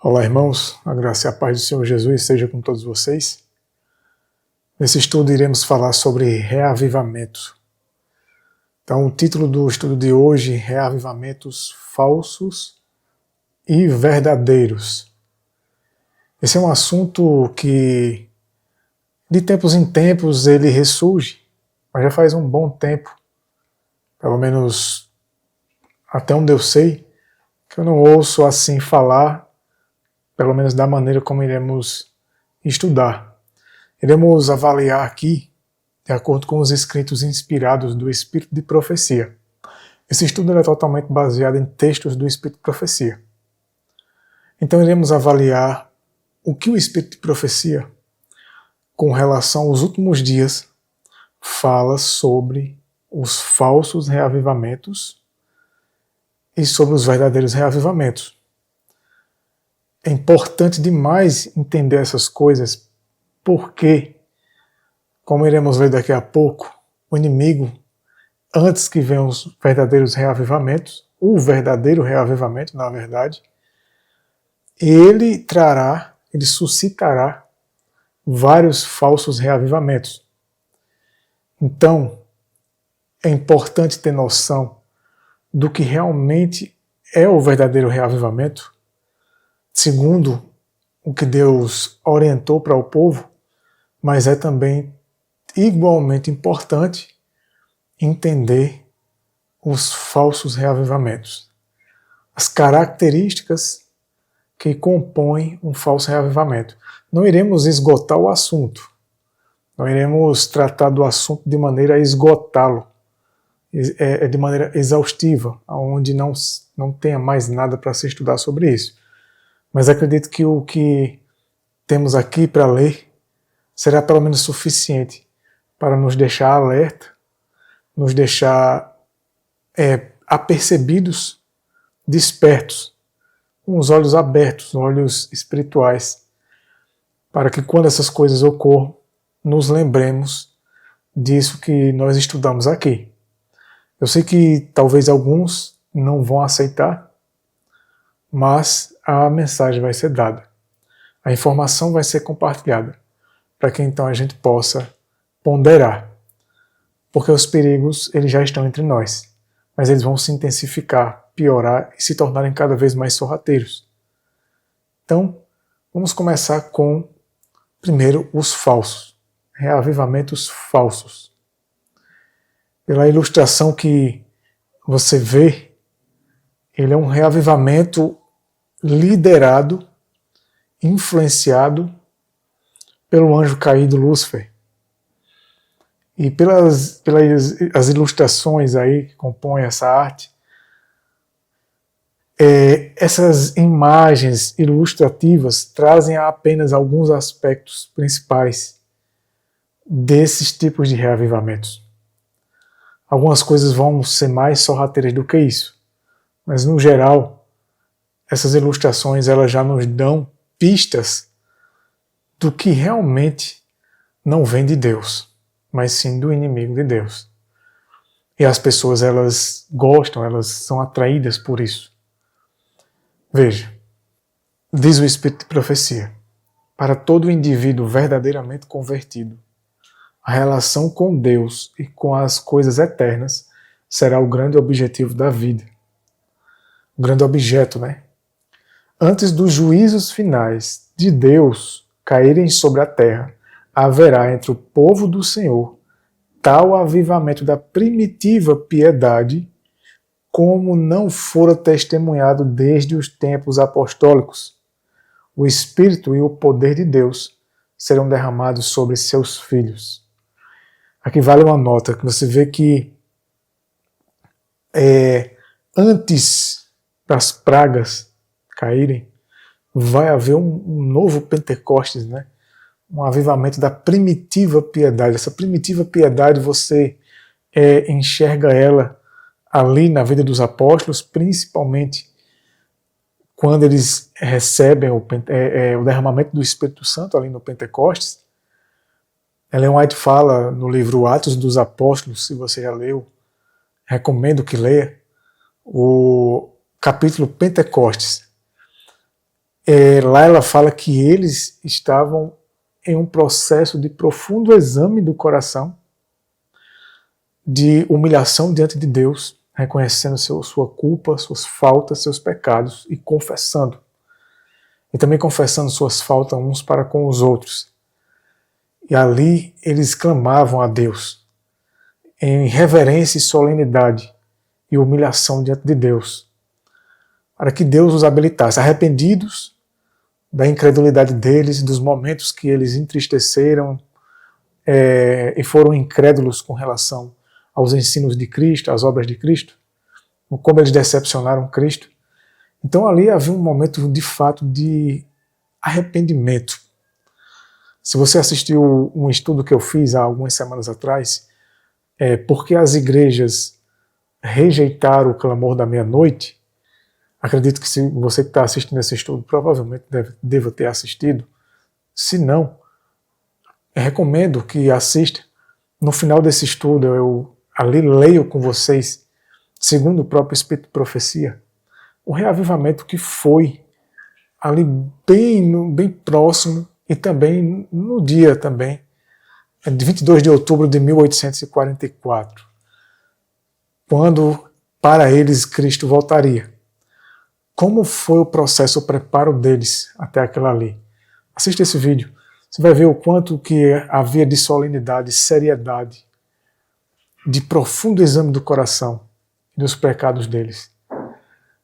Olá, irmãos, a graça e a paz do Senhor Jesus seja com todos vocês. Nesse estudo iremos falar sobre reavivamento. Então, o título do estudo de hoje, Reavivamentos Falsos e Verdadeiros. Esse é um assunto que, de tempos em tempos, ele ressurge, mas já faz um bom tempo, pelo menos até onde eu sei, que eu não ouço assim falar, pelo menos da maneira como iremos estudar. Iremos avaliar aqui, de acordo com os escritos inspirados do Espírito de Profecia. Esse estudo é totalmente baseado em textos do Espírito de Profecia. Então iremos avaliar o que o Espírito de Profecia, com relação aos últimos dias, fala sobre os falsos reavivamentos e sobre os verdadeiros reavivamentos. É importante demais entender essas coisas, porque, como iremos ver daqui a pouco, o inimigo, antes que venham os verdadeiros reavivamentos, o verdadeiro reavivamento, na verdade, ele suscitará vários falsos reavivamentos. Então, é importante ter noção do que realmente é o verdadeiro reavivamento, segundo o que Deus orientou para o povo, mas é também igualmente importante entender os falsos reavivamentos, as características que compõem um falso reavivamento. Não iremos esgotar o assunto, não iremos tratar do assunto de maneira a esgotá-lo, de maneira exaustiva, onde não tenha mais nada para se estudar sobre isso. Mas acredito que o que temos aqui para ler será pelo menos suficiente para nos deixar alerta, nos deixar apercebidos, despertos, com os olhos abertos, olhos espirituais, para que quando essas coisas ocorram, nos lembremos disso que nós estudamos aqui. Eu sei que talvez alguns não vão aceitar, mas a mensagem vai ser dada, a informação vai ser compartilhada, para que então a gente possa ponderar, porque os perigos eles já estão entre nós, mas eles vão se intensificar, piorar e se tornarem cada vez mais sorrateiros. Então, vamos começar com, primeiro, os falsos, reavivamentos falsos. Pela ilustração que você vê, ele é um reavivamento liderado, influenciado pelo anjo caído Lúcifer. E pelas as ilustrações aí que compõem essa arte, essas imagens ilustrativas trazem apenas alguns aspectos principais desses tipos de reavivamentos. Algumas coisas vão ser mais sorrateiras do que isso, mas no geral, essas ilustrações elas já nos dão pistas do que realmente não vem de Deus, mas sim do inimigo de Deus. E as pessoas elas gostam, elas são atraídas por isso. Veja, diz o Espírito de Profecia, para todo indivíduo verdadeiramente convertido, a relação com Deus e com as coisas eternas será o grande objetivo da vida. O grande objeto, né? Antes dos juízos finais de Deus caírem sobre a terra, haverá entre o povo do Senhor tal avivamento da primitiva piedade como não fora testemunhado desde os tempos apostólicos. O Espírito e o poder de Deus serão derramados sobre seus filhos. Aqui vale uma nota, que você vê que antes das pragas caírem, vai haver um novo Pentecostes, né? Um avivamento da primitiva piedade. Essa primitiva piedade você enxerga ela ali na vida dos apóstolos, principalmente quando eles recebem o derramamento do Espírito Santo ali no Pentecostes. Ellen White fala no livro Atos dos Apóstolos, se você já leu, recomendo que leia, o capítulo Pentecostes. Lá ela fala que eles estavam em um processo de profundo exame do coração, de humilhação diante de Deus, reconhecendo sua culpa, suas faltas, seus pecados e confessando. E também confessando suas faltas uns para com os outros. E ali eles clamavam a Deus em reverência e solenidade e humilhação diante de Deus, para que Deus os habilitasse, arrependidos da incredulidade deles, dos momentos que eles entristeceram e foram incrédulos com relação aos ensinos de Cristo, às obras de Cristo, como eles decepcionaram Cristo. Então ali havia um momento de fato de arrependimento. Se você assistiu um estudo que eu fiz há algumas semanas atrás, porque as igrejas rejeitaram o clamor da meia-noite, acredito que se você que está assistindo esse estudo provavelmente deva ter assistido. Se não, recomendo que assista. No final desse estudo eu ali leio com vocês, segundo o próprio Espírito de Profecia, o reavivamento que foi ali bem próximo e também no dia também, de 22 de outubro de 1844, quando para eles Cristo voltaria. Como foi o processo, o preparo deles até aquilo ali? Assista esse vídeo, você vai ver o quanto que havia de solenidade, seriedade, de profundo exame do coração e dos pecados deles.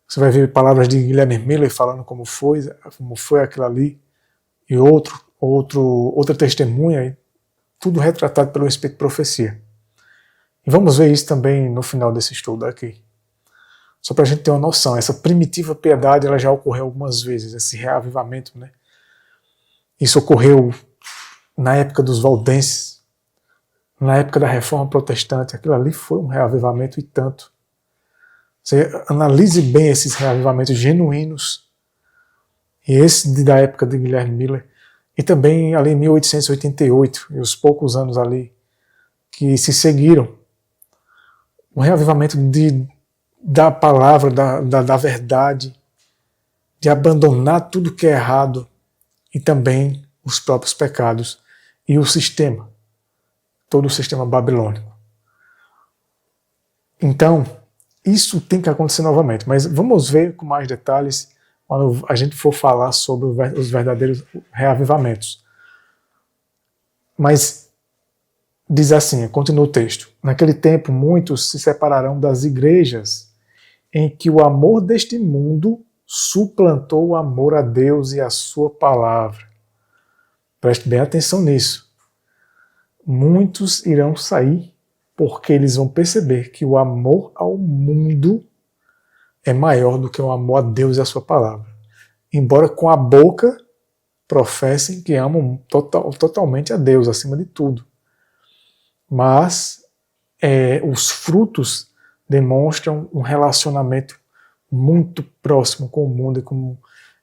Você vai ver palavras de Guilherme Miller falando como foi aquilo ali, e outra testemunha, tudo retratado pelo Espírito de Profecia. E vamos ver isso também no final desse estudo aqui. Só para a gente ter uma noção, essa primitiva piedade ela já ocorreu algumas vezes, esse reavivamento, né? Isso ocorreu na época dos valdenses, na época da Reforma Protestante. Aquilo ali foi um reavivamento e tanto. Você analise bem esses reavivamentos genuínos, e esse da época de Guilherme Miller, e também ali em 1888, e os poucos anos ali que se seguiram. O reavivamento da palavra, da verdade, de abandonar tudo que é errado, e também os próprios pecados, e o sistema, todo o sistema babilônico. Então, isso tem que acontecer novamente, mas vamos ver com mais detalhes quando a gente for falar sobre os verdadeiros reavivamentos. Mas diz assim, continua o texto: naquele tempo muitos se separarão das igrejas em que o amor deste mundo suplantou o amor a Deus e a sua palavra. Preste bem atenção nisso. Muitos irão sair porque eles vão perceber que o amor ao mundo é maior do que o amor a Deus e a sua palavra. Embora com a boca professem que amam totalmente a Deus, acima de tudo. Mas os frutos demonstram um relacionamento muito próximo com o mundo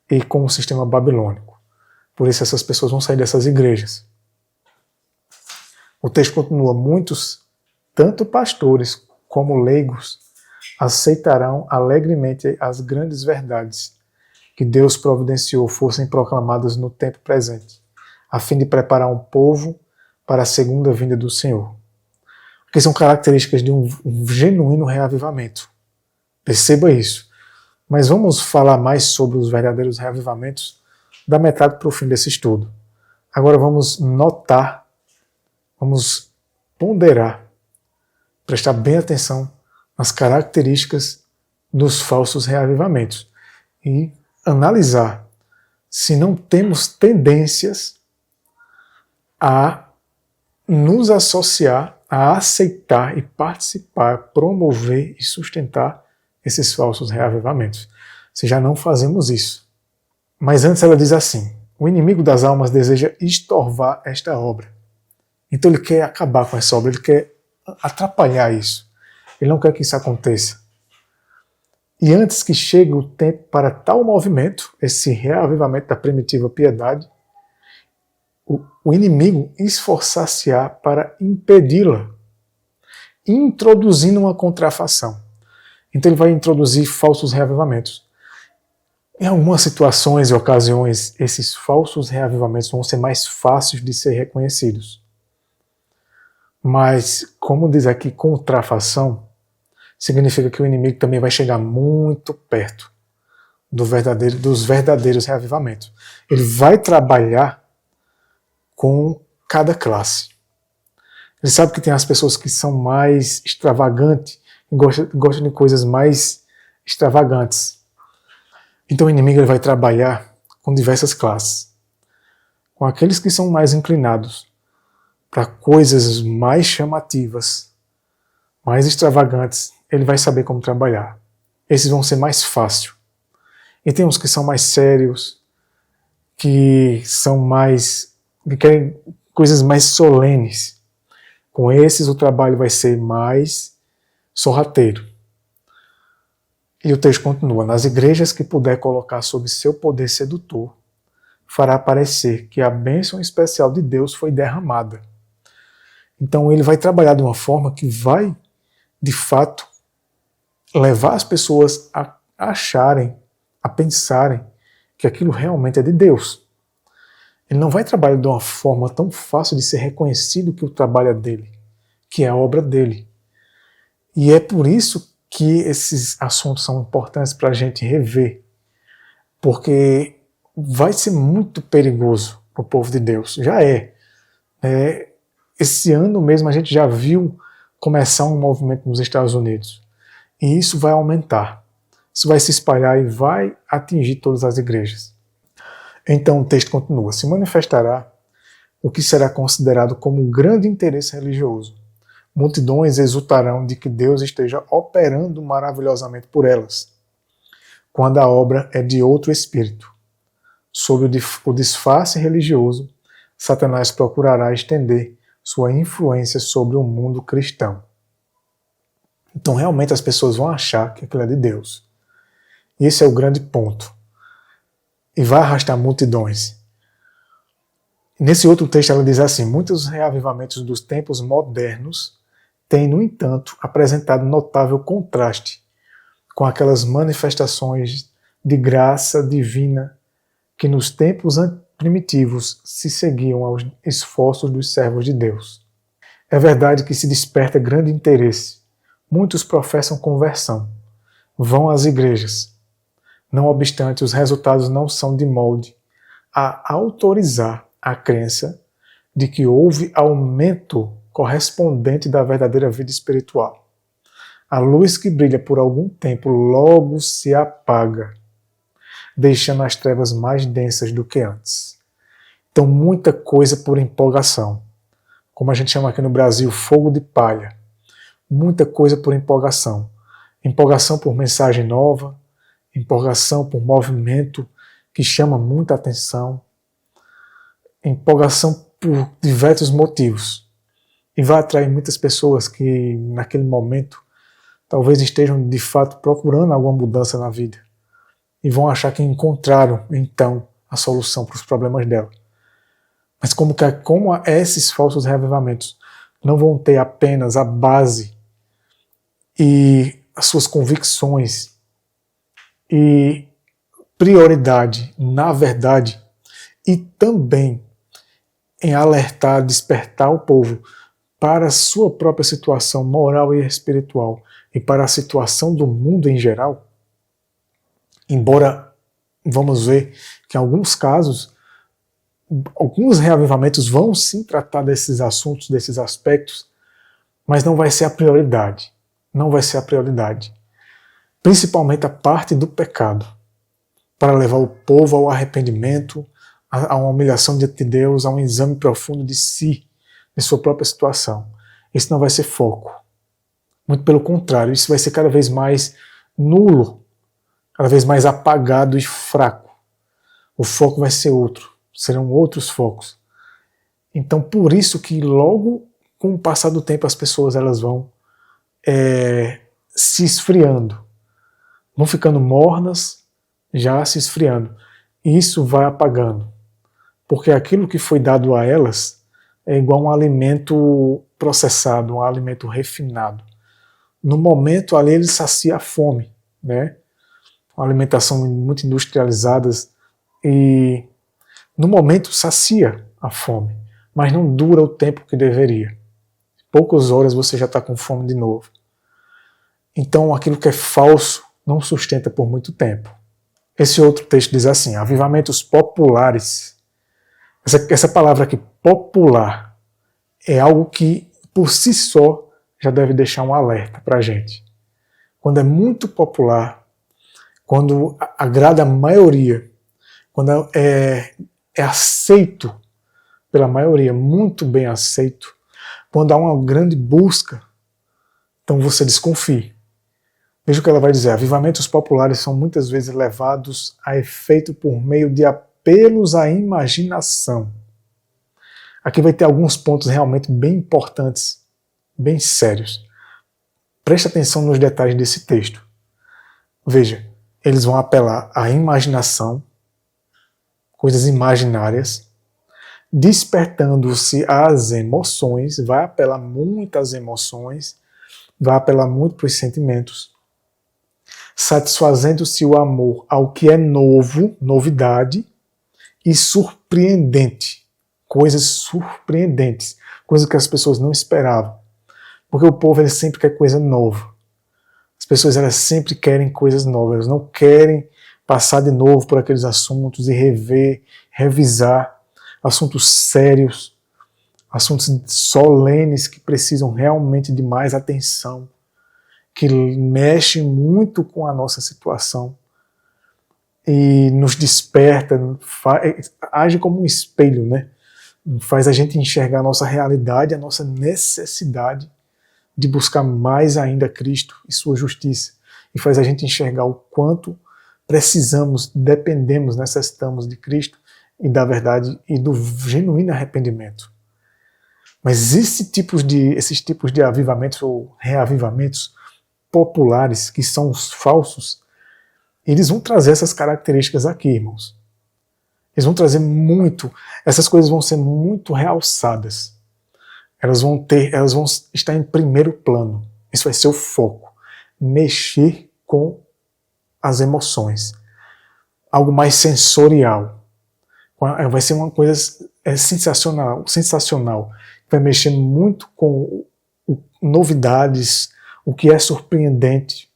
e com o sistema babilônico. Por isso essas pessoas vão sair dessas igrejas. O texto continua: muitos, tanto pastores como leigos, aceitarão alegremente as grandes verdades que Deus providenciou fossem proclamadas no tempo presente, a fim de preparar um povo para a segunda vinda do Senhor. Que são características de um genuíno reavivamento. Perceba isso. Mas vamos falar mais sobre os verdadeiros reavivamentos da metade para o fim desse estudo. Agora vamos notar, vamos ponderar, prestar bem atenção nas características dos falsos reavivamentos e analisar se não temos tendências a nos associar, a aceitar e participar, promover e sustentar esses falsos reavivamentos. Se já não fazemos isso. Mas antes ela diz assim: o inimigo das almas deseja estorvar esta obra. Então ele quer acabar com essa obra, ele quer atrapalhar isso. Ele não quer que isso aconteça. E antes que chegue o tempo para tal movimento, esse reavivamento da primitiva piedade, o inimigo esforçar-se-á para impedi-la, introduzindo uma contrafação. Então ele vai introduzir falsos reavivamentos. Em algumas situações e ocasiões, esses falsos reavivamentos vão ser mais fáceis de ser reconhecidos. Mas, como diz aqui, contrafação, significa que o inimigo também vai chegar muito perto dos verdadeiros reavivamentos. Ele vai trabalhar com cada classe. Ele sabe que tem as pessoas que são mais extravagantes, gostam de coisas mais extravagantes. Então o inimigo ele vai trabalhar com diversas classes. Com aqueles que são mais inclinados para coisas mais chamativas, mais extravagantes, ele vai saber como trabalhar. Esses vão ser mais fáceis. E tem uns que são mais sérios, que querem coisas mais solenes. Com esses o trabalho vai ser mais sorrateiro. E o texto continua: nas igrejas que puder colocar sob seu poder sedutor, fará parecer que a bênção especial de Deus foi derramada. Então ele vai trabalhar de uma forma que vai, de fato, levar as pessoas a acharem, a pensarem que aquilo realmente é de Deus. Ele não vai trabalhar de uma forma tão fácil de ser reconhecido que o trabalho é dele, que é a obra dele. E é por isso que esses assuntos são importantes para a gente rever, porque vai ser muito perigoso para o povo de Deus. Já é. Esse ano mesmo a gente já viu começar um movimento nos Estados Unidos. E isso vai aumentar. Isso vai se espalhar e vai atingir todas as igrejas. Então o texto continua: se manifestará o que será considerado como um grande interesse religioso. Multidões exultarão de que Deus esteja operando maravilhosamente por elas, quando a obra é de outro espírito. Sob o disfarce religioso, Satanás procurará estender sua influência sobre o mundo cristão. Então realmente as pessoas vão achar que aquilo é de Deus. E esse é o grande ponto. E vai arrastar multidões. Nesse outro texto ela diz assim: muitos reavivamentos dos tempos modernos têm, no entanto, apresentado notável contraste com aquelas manifestações de graça divina que nos tempos primitivos se seguiam aos esforços dos servos de Deus. É verdade que se desperta grande interesse. Muitos professam conversão, vão às igrejas. Não obstante, os resultados não são de molde a autorizar a crença de que houve aumento correspondente da verdadeira vida espiritual. A luz que brilha por algum tempo logo se apaga, deixando as trevas mais densas do que antes. Então, muita coisa por empolgação. Como a gente chama aqui no Brasil, fogo de palha. Muita coisa por empolgação. Empolgação por mensagem nova, empolgação por movimento que chama muita atenção, empolgação por diversos motivos. E vai atrair muitas pessoas que, naquele momento, talvez estejam de fato procurando alguma mudança na vida. E vão achar que encontraram, então, a solução para os problemas dela. Mas como esses falsos reavivamentos não vão ter apenas a base e as suas convicções e prioridade na verdade, e também em alertar, despertar o povo para a sua própria situação moral e espiritual e para a situação do mundo em geral, embora vamos ver que em alguns casos, alguns reavivamentos vão sim tratar desses assuntos, desses aspectos, mas não vai ser a prioridade. Não vai ser a prioridade. Principalmente a parte do pecado, para levar o povo ao arrependimento, a uma humilhação diante de Deus, a um exame profundo de si, de sua própria situação. Isso não vai ser foco. Muito pelo contrário, isso vai ser cada vez mais nulo, cada vez mais apagado e fraco. O foco vai ser outro, serão outros focos. Então, por isso que logo com o passar do tempo as pessoas elas vão se esfriando, vão ficando mornas, já se esfriando. E isso vai apagando, porque aquilo que foi dado a elas é igual um alimento processado, um alimento refinado. No momento ali ele sacia a fome, né? uma alimentação muito industrializada e no momento sacia a fome, mas não dura o tempo que deveria. Poucas horas você já está com fome de novo. Então aquilo que é falso não sustenta por muito tempo. Esse outro texto diz assim, avivamentos populares. Essa palavra aqui, popular, é algo que por si só já deve deixar um alerta para a gente. Quando é muito popular, quando agrada a maioria, quando é aceito pela maioria, muito bem aceito, quando há uma grande busca, então você desconfie. Veja o que ela vai dizer, avivamentos populares são muitas vezes levados a efeito por meio de apelos à imaginação. Aqui vai ter alguns pontos realmente bem importantes, bem sérios. Preste atenção nos detalhes desse texto. Veja, eles vão apelar à imaginação, coisas imaginárias, despertando-se às emoções, vai apelar muito às emoções, vai apelar muito para os sentimentos, satisfazendo-se o amor ao que é novo, novidade, e surpreendente, coisas surpreendentes, coisas que as pessoas não esperavam, porque o povo ele sempre quer coisa nova. As pessoas elas sempre querem coisas novas, elas não querem passar de novo por aqueles assuntos e rever, revisar assuntos sérios, assuntos solenes que precisam realmente de mais atenção, que mexem muito com a nossa situação e nos desperta, age como um espelho, né? Faz a gente enxergar a nossa realidade, a nossa necessidade de buscar mais ainda Cristo e sua justiça, e faz a gente enxergar o quanto precisamos, dependemos, necessitamos de Cristo e da verdade e do genuíno arrependimento. Mas esses tipos de avivamentos ou reavivamentos populares, que são os falsos, eles vão trazer essas características aqui, irmãos. Eles vão trazer muito, essas coisas vão ser muito realçadas. Elas vão estar em primeiro plano. Isso vai ser o foco. Mexer com as emoções. Algo mais sensorial. Vai ser uma coisa sensacional. Vai mexer muito com novidades, o que é surpreendente,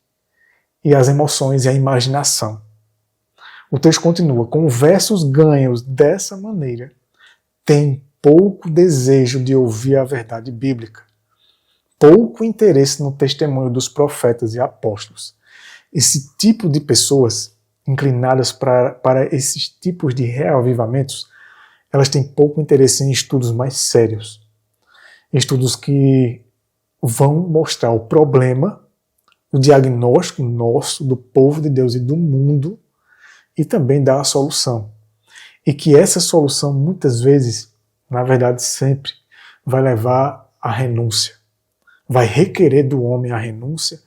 e as emoções e a imaginação. O texto continua, com versos ganhos dessa maneira, tem pouco desejo de ouvir a verdade bíblica, pouco interesse no testemunho dos profetas e apóstolos. Esse tipo de pessoas inclinadas para esses tipos de reavivamentos, elas têm pouco interesse em estudos mais sérios, estudos que vão mostrar o problema, o diagnóstico nosso, do povo de Deus e do mundo, e também dar a solução. E que essa solução, muitas vezes, na verdade sempre, vai levar à renúncia. Vai requerer do homem a renúncia,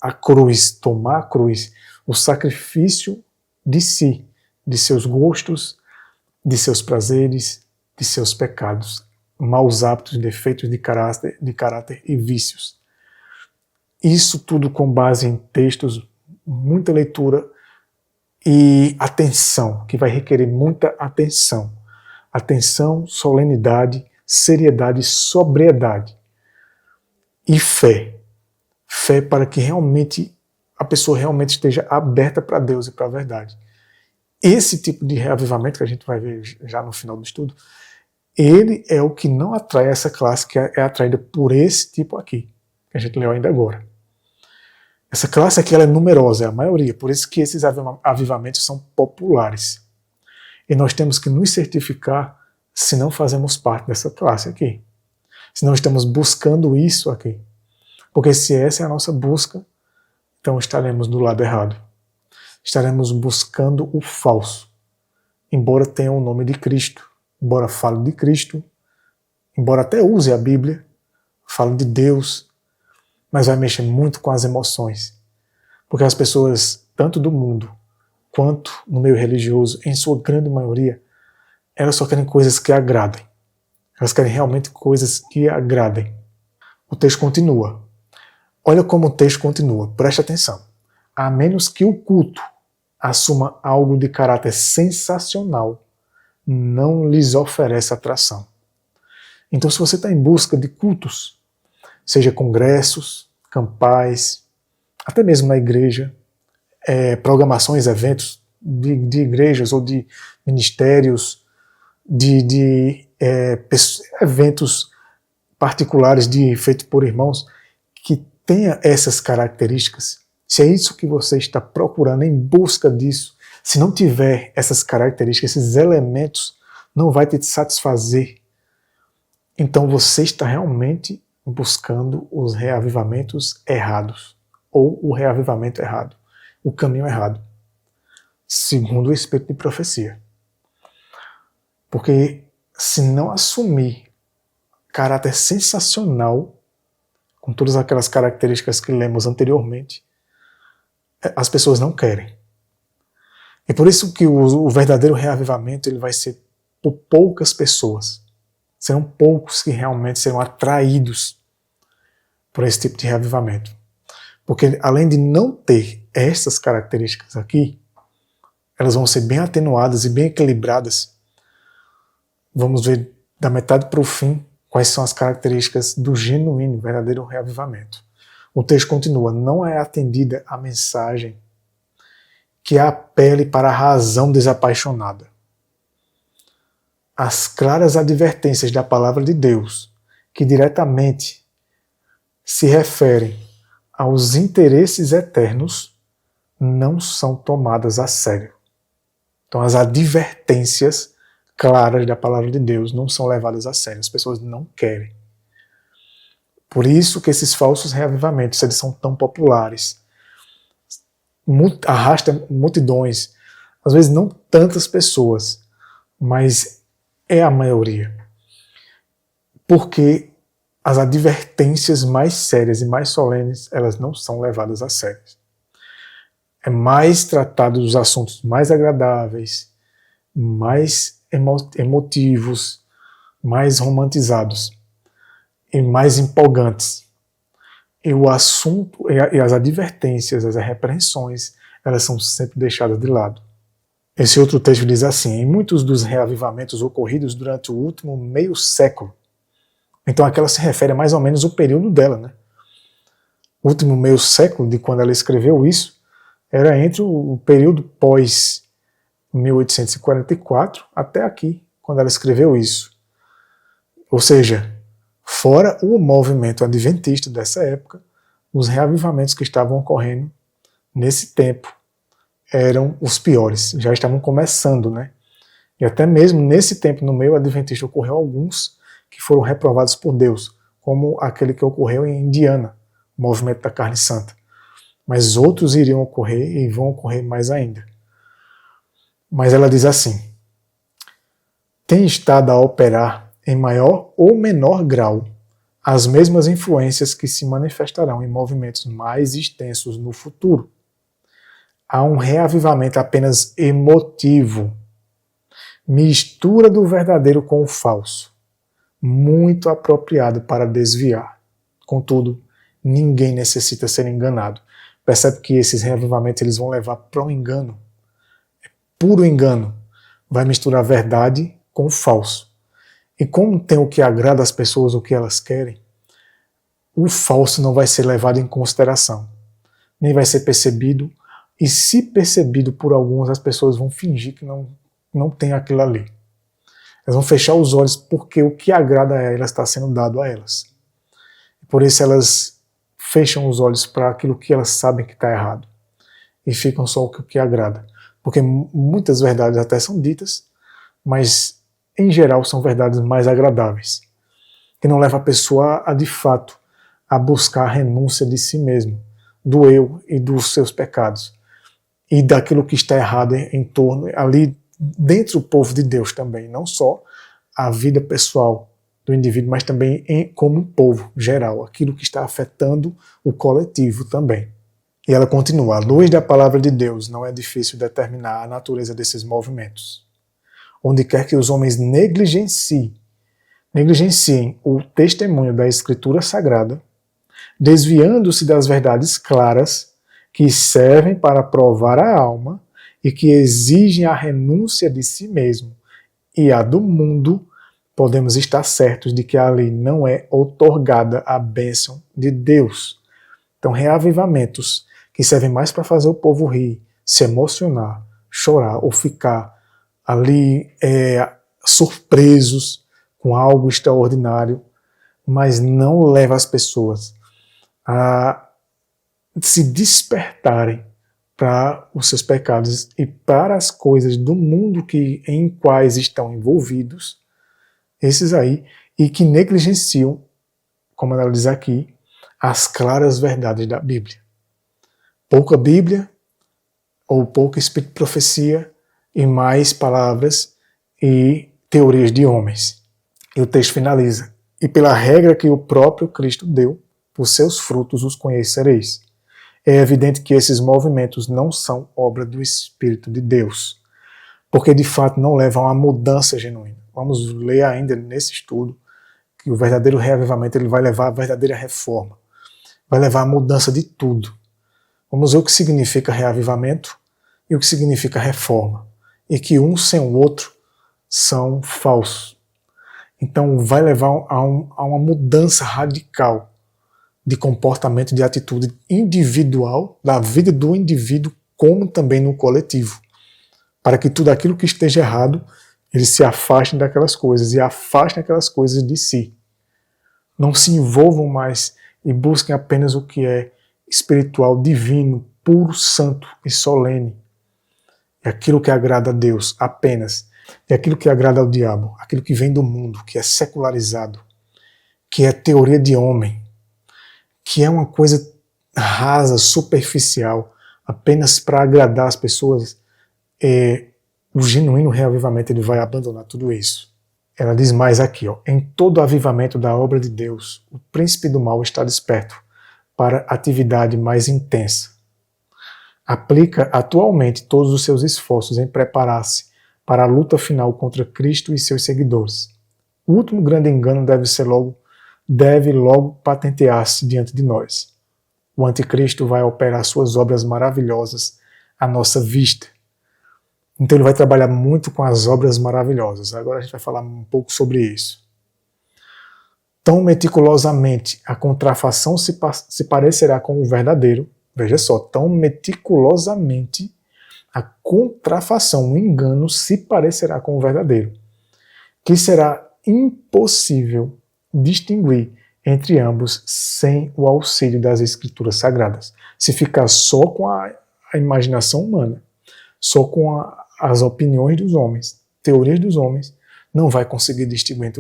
a cruz, tomar a cruz, o sacrifício de si, de seus gostos, de seus prazeres, de seus pecados, maus hábitos, defeitos de caráter e vícios. Isso tudo com base em textos, muita leitura e atenção, que vai requerer muita atenção. Atenção, solenidade, seriedade, sobriedade. E fé. Fé para que realmente a pessoa realmente esteja aberta para Deus e para a verdade. Esse tipo de reavivamento que a gente vai ver já no final do estudo, ele é o que não atrai essa classe que é atraída por esse tipo aqui, que a gente leu ainda agora. Essa classe aqui ela é numerosa, é a maioria, por isso que esses avivamentos são populares. E nós temos que nos certificar se não fazemos parte dessa classe aqui. Se não estamos buscando isso aqui. Porque se essa é a nossa busca, então estaremos do lado errado. Estaremos buscando o falso. Embora tenha o nome de Cristo, embora fale de Cristo, embora até use a Bíblia, fale de Deus, mas vai mexer muito com as emoções. Porque as pessoas, tanto do mundo quanto no meio religioso, em sua grande maioria, elas só querem coisas que agradem. Elas querem realmente coisas que agradem. O texto continua. Olha como o texto continua, preste atenção. A menos que o culto, assuma algo de caráter sensacional, não lhes oferece atração. Então, se você está em busca de cultos, seja congressos, campais, até mesmo na igreja, programações, eventos de igrejas ou de ministérios, de eventos particulares feitos por irmãos que tenha essas características, se é isso que você está procurando, em busca disso, se não tiver essas características, esses elementos, não vai te satisfazer. Então você está realmente buscando os reavivamentos errados, ou o reavivamento errado, o caminho errado, segundo o Espírito de profecia. Porque se não assumir caráter sensacional, com todas aquelas características que lemos anteriormente, as pessoas não querem. É por isso que o verdadeiro reavivamento ele vai ser por poucas pessoas. Serão poucos que realmente serão atraídos por esse tipo de reavivamento. Porque além de não ter essas características aqui, elas vão ser bem atenuadas e bem equilibradas. Vamos ver da metade para o fim quais são as características do genuíno, verdadeiro reavivamento. O texto continua: não é atendida a mensagem que apele para a razão desapaixonada. As claras advertências da palavra de Deus, que diretamente se referem aos interesses eternos, não são tomadas a sério. Então as advertências claras da palavra de Deus não são levadas a sério. As pessoas não querem. Por isso que esses falsos reavivamentos eles são tão populares. Arrasta multidões. Às vezes não tantas pessoas, mas é a maioria. Porque as advertências mais sérias e mais solenes, elas não são levadas a sério. É mais tratado dos assuntos mais agradáveis, mais emotivos, mais romantizados e mais empolgantes. E o assunto, e as advertências, as repreensões, elas são sempre deixadas de lado. Esse outro texto diz assim: em muitos dos reavivamentos ocorridos durante o último meio século. Então aquela se refere a mais ou menos o período dela, né? O último meio século de quando ela escreveu isso era entre o período pós 1844 até aqui, quando ela escreveu isso. Ou seja, fora o movimento adventista dessa época, os reavivamentos que estavam ocorrendo nesse tempo eram os piores, já estavam começando, né? E até mesmo nesse tempo, no meio adventista, ocorreu alguns que foram reprovados por Deus, como aquele que ocorreu em Indiana, o movimento da carne santa. Mas outros iriam ocorrer e vão ocorrer mais ainda. Mas ela diz assim: tem estado a operar em maior ou menor grau as mesmas influências que se manifestarão em movimentos mais extensos no futuro. Há um reavivamento apenas emotivo, mistura do verdadeiro com o falso, muito apropriado para desviar. Contudo, ninguém necessita ser enganado. Percebe que esses reavivamentos eles vão levar para o engano. É puro engano. Vai misturar a verdade com o falso. E como tem o que agrada às pessoas, o que elas querem, o falso não vai ser levado em consideração. Nem vai ser percebido. E se percebido por alguns, as pessoas vão fingir que não tem aquilo ali. Elas vão fechar os olhos porque o que agrada a elas está sendo dado a elas. Por isso elas fecham os olhos para aquilo que elas sabem que está errado. E ficam só o que agrada. Porque muitas verdades até são ditas, mas em geral são verdades mais agradáveis. Que não leva a pessoa de fato a buscar a renúncia de si mesmo, do eu e dos seus pecados. E daquilo que está errado em torno, ali dentro do povo de Deus também, não só a vida pessoal do indivíduo, mas também como um povo geral, aquilo que está afetando o coletivo também. E ela continua: à luz da palavra de Deus não é difícil determinar a natureza desses movimentos. Onde quer que os homens negligenciem o testemunho da Escritura Sagrada, desviando-se das verdades claras que servem para provar a alma e que exigem a renúncia de si mesmo e a do mundo, podemos estar certos de que ali não é outorgada a bênção de Deus. Então, reavivamentos que servem mais para fazer o povo rir, se emocionar, chorar ou ficar ali surpresos com algo extraordinário, mas não leva as pessoas a se despertarem para os seus pecados e para as coisas do mundo em quais estão envolvidos, esses aí, e que negligenciam, como ela diz aqui, as claras verdades da Bíblia. Pouca Bíblia, ou pouco espírito de profecia, e mais palavras e teorias de homens. E o texto finaliza: e pela regra que o próprio Cristo deu, por seus frutos os conhecereis. É evidente que esses movimentos não são obra do Espírito de Deus, porque de fato não levam a mudança genuína. Vamos ler ainda nesse estudo que o verdadeiro reavivamento ele vai levar à verdadeira reforma, vai levar à mudança de tudo. Vamos ver o que significa reavivamento e o que significa reforma, e que um sem o outro são falsos. Então vai levar a uma mudança radical de comportamento, de atitude individual, da vida do indivíduo, como também no coletivo, para que tudo aquilo que esteja errado, eles se afastem daquelas coisas e afastem aquelas coisas de si. Não se envolvam mais e busquem apenas o que é espiritual, divino, puro, santo e solene. É aquilo que agrada a Deus apenas. É aquilo que agrada ao diabo, aquilo que vem do mundo, que é secularizado, que é teoria de homem, que é uma coisa rasa, superficial, apenas para agradar as pessoas. O genuíno reavivamento ele vai abandonar tudo isso. Ela diz mais aqui, em todo avivamento da obra de Deus, o príncipe do mal está desperto para atividade mais intensa. Aplica atualmente todos os seus esforços em preparar-se para a luta final contra Cristo e seus seguidores. O último grande engano deve logo patentear-se diante de nós. O anticristo vai operar suas obras maravilhosas à nossa vista. Então ele vai trabalhar muito com as obras maravilhosas. Agora a gente vai falar um pouco sobre isso. Tão meticulosamente a contrafação se parecerá com o verdadeiro. Veja só, tão meticulosamente a contrafação, o engano, se parecerá com o verdadeiro, que será impossível distinguir entre ambos sem o auxílio das Escrituras Sagradas. Se ficar só com a imaginação humana, só com as opiniões dos homens, teorias dos homens, não vai conseguir distinguir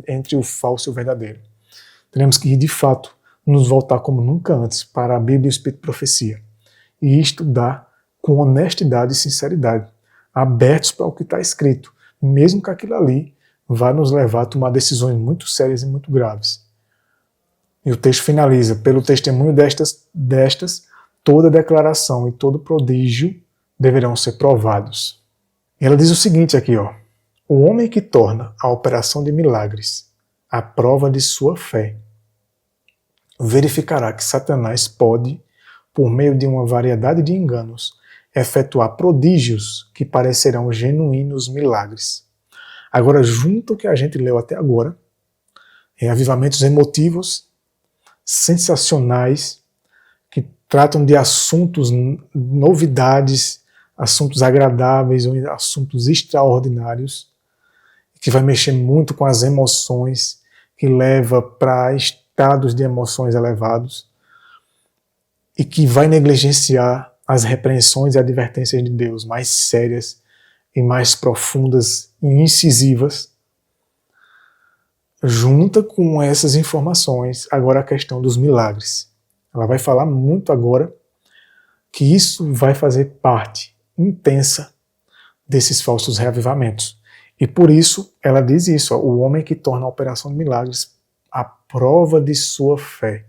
entre o falso e o verdadeiro. Teremos que, de fato, nos voltar como nunca antes para a Bíblia e o Espírito de Profecia e estudar com honestidade e sinceridade, abertos para o que está escrito, mesmo que aquilo ali vá nos levar a tomar decisões muito sérias e muito graves. E o texto finaliza: pelo testemunho destas, toda declaração e todo prodígio deverão ser provados. E ela diz o seguinte aqui, o homem que torna a operação de milagres a prova de sua fé, verificará que Satanás pode, por meio de uma variedade de enganos, efetuar prodígios que parecerão genuínos milagres. Agora, junto ao que a gente leu até agora, avivamentos emotivos, sensacionais, que tratam de assuntos, novidades, assuntos agradáveis ou assuntos extraordinários, que vai mexer muito com as emoções, que leva para estados de emoções elevados e que vai negligenciar as repreensões e advertências de Deus mais sérias e mais profundas e incisivas. Junta com essas informações agora a questão dos milagres. Ela vai falar muito agora que isso vai fazer parte intensa desses falsos reavivamentos. E por isso ela diz isso, o homem que torna a operação de milagres a prova de sua fé.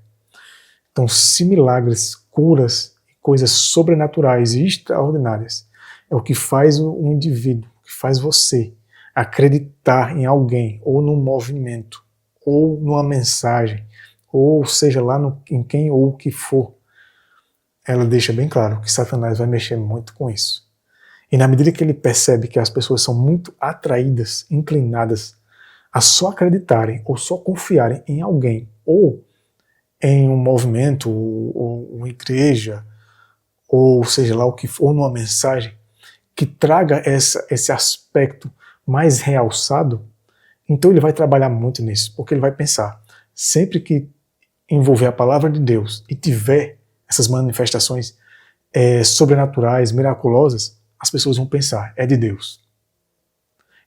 Então, se milagres, curas, coisas sobrenaturais e extraordinárias é o que faz o indivíduo, o que faz você acreditar em alguém, ou num movimento, ou numa mensagem, ou seja lá em quem ou o que for, ela deixa bem claro que Satanás vai mexer muito com isso. E na medida que ele percebe que as pessoas são muito atraídas, inclinadas a só acreditarem ou só confiarem em alguém, ou em um movimento, ou uma igreja, ou seja lá o que for, ou numa mensagem, que traga esse aspecto mais realçado, então ele vai trabalhar muito nisso, porque ele vai pensar, sempre que envolver a palavra de Deus e tiver essas manifestações sobrenaturais, miraculosas, as pessoas vão pensar, é de Deus.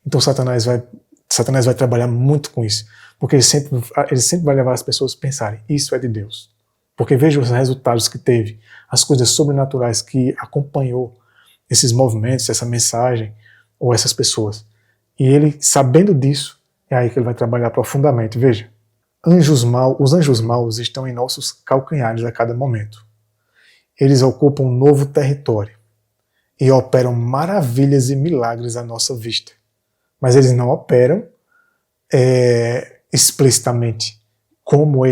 Então Satanás vai trabalhar muito com isso, porque ele sempre vai levar as pessoas a pensarem, isso é de Deus. Porque veja os resultados que teve, as coisas sobrenaturais que acompanhou esses movimentos, essa mensagem, ou essas pessoas. E ele, sabendo disso, é aí que ele vai trabalhar profundamente. Veja, os anjos maus estão em nossos calcanhares a cada momento. Eles ocupam um novo território e operam maravilhas e milagres à nossa vista. Mas eles não operam explicitamente como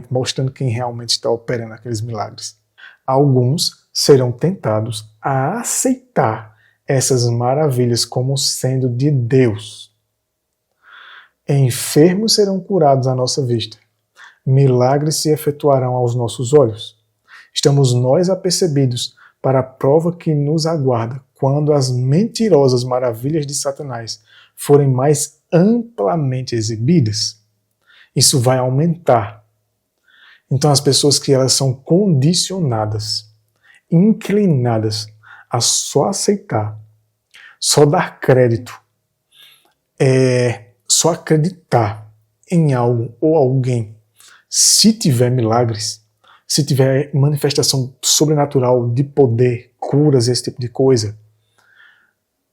mostrando quem realmente está operando aqueles milagres. Alguns serão tentados a aceitar essas maravilhas como sendo de Deus. Enfermos serão curados à nossa vista. Milagres se efetuarão aos nossos olhos. Estamos nós apercebidos para a prova que nos aguarda quando as mentirosas maravilhas de Satanás forem mais amplamente exibidas. Isso vai aumentar. Então as pessoas que elas são condicionadas, inclinadas a só aceitar, só dar crédito, só acreditar em algo ou alguém, se tiver milagres, se tiver manifestação sobrenatural de poder, curas, esse tipo de coisa,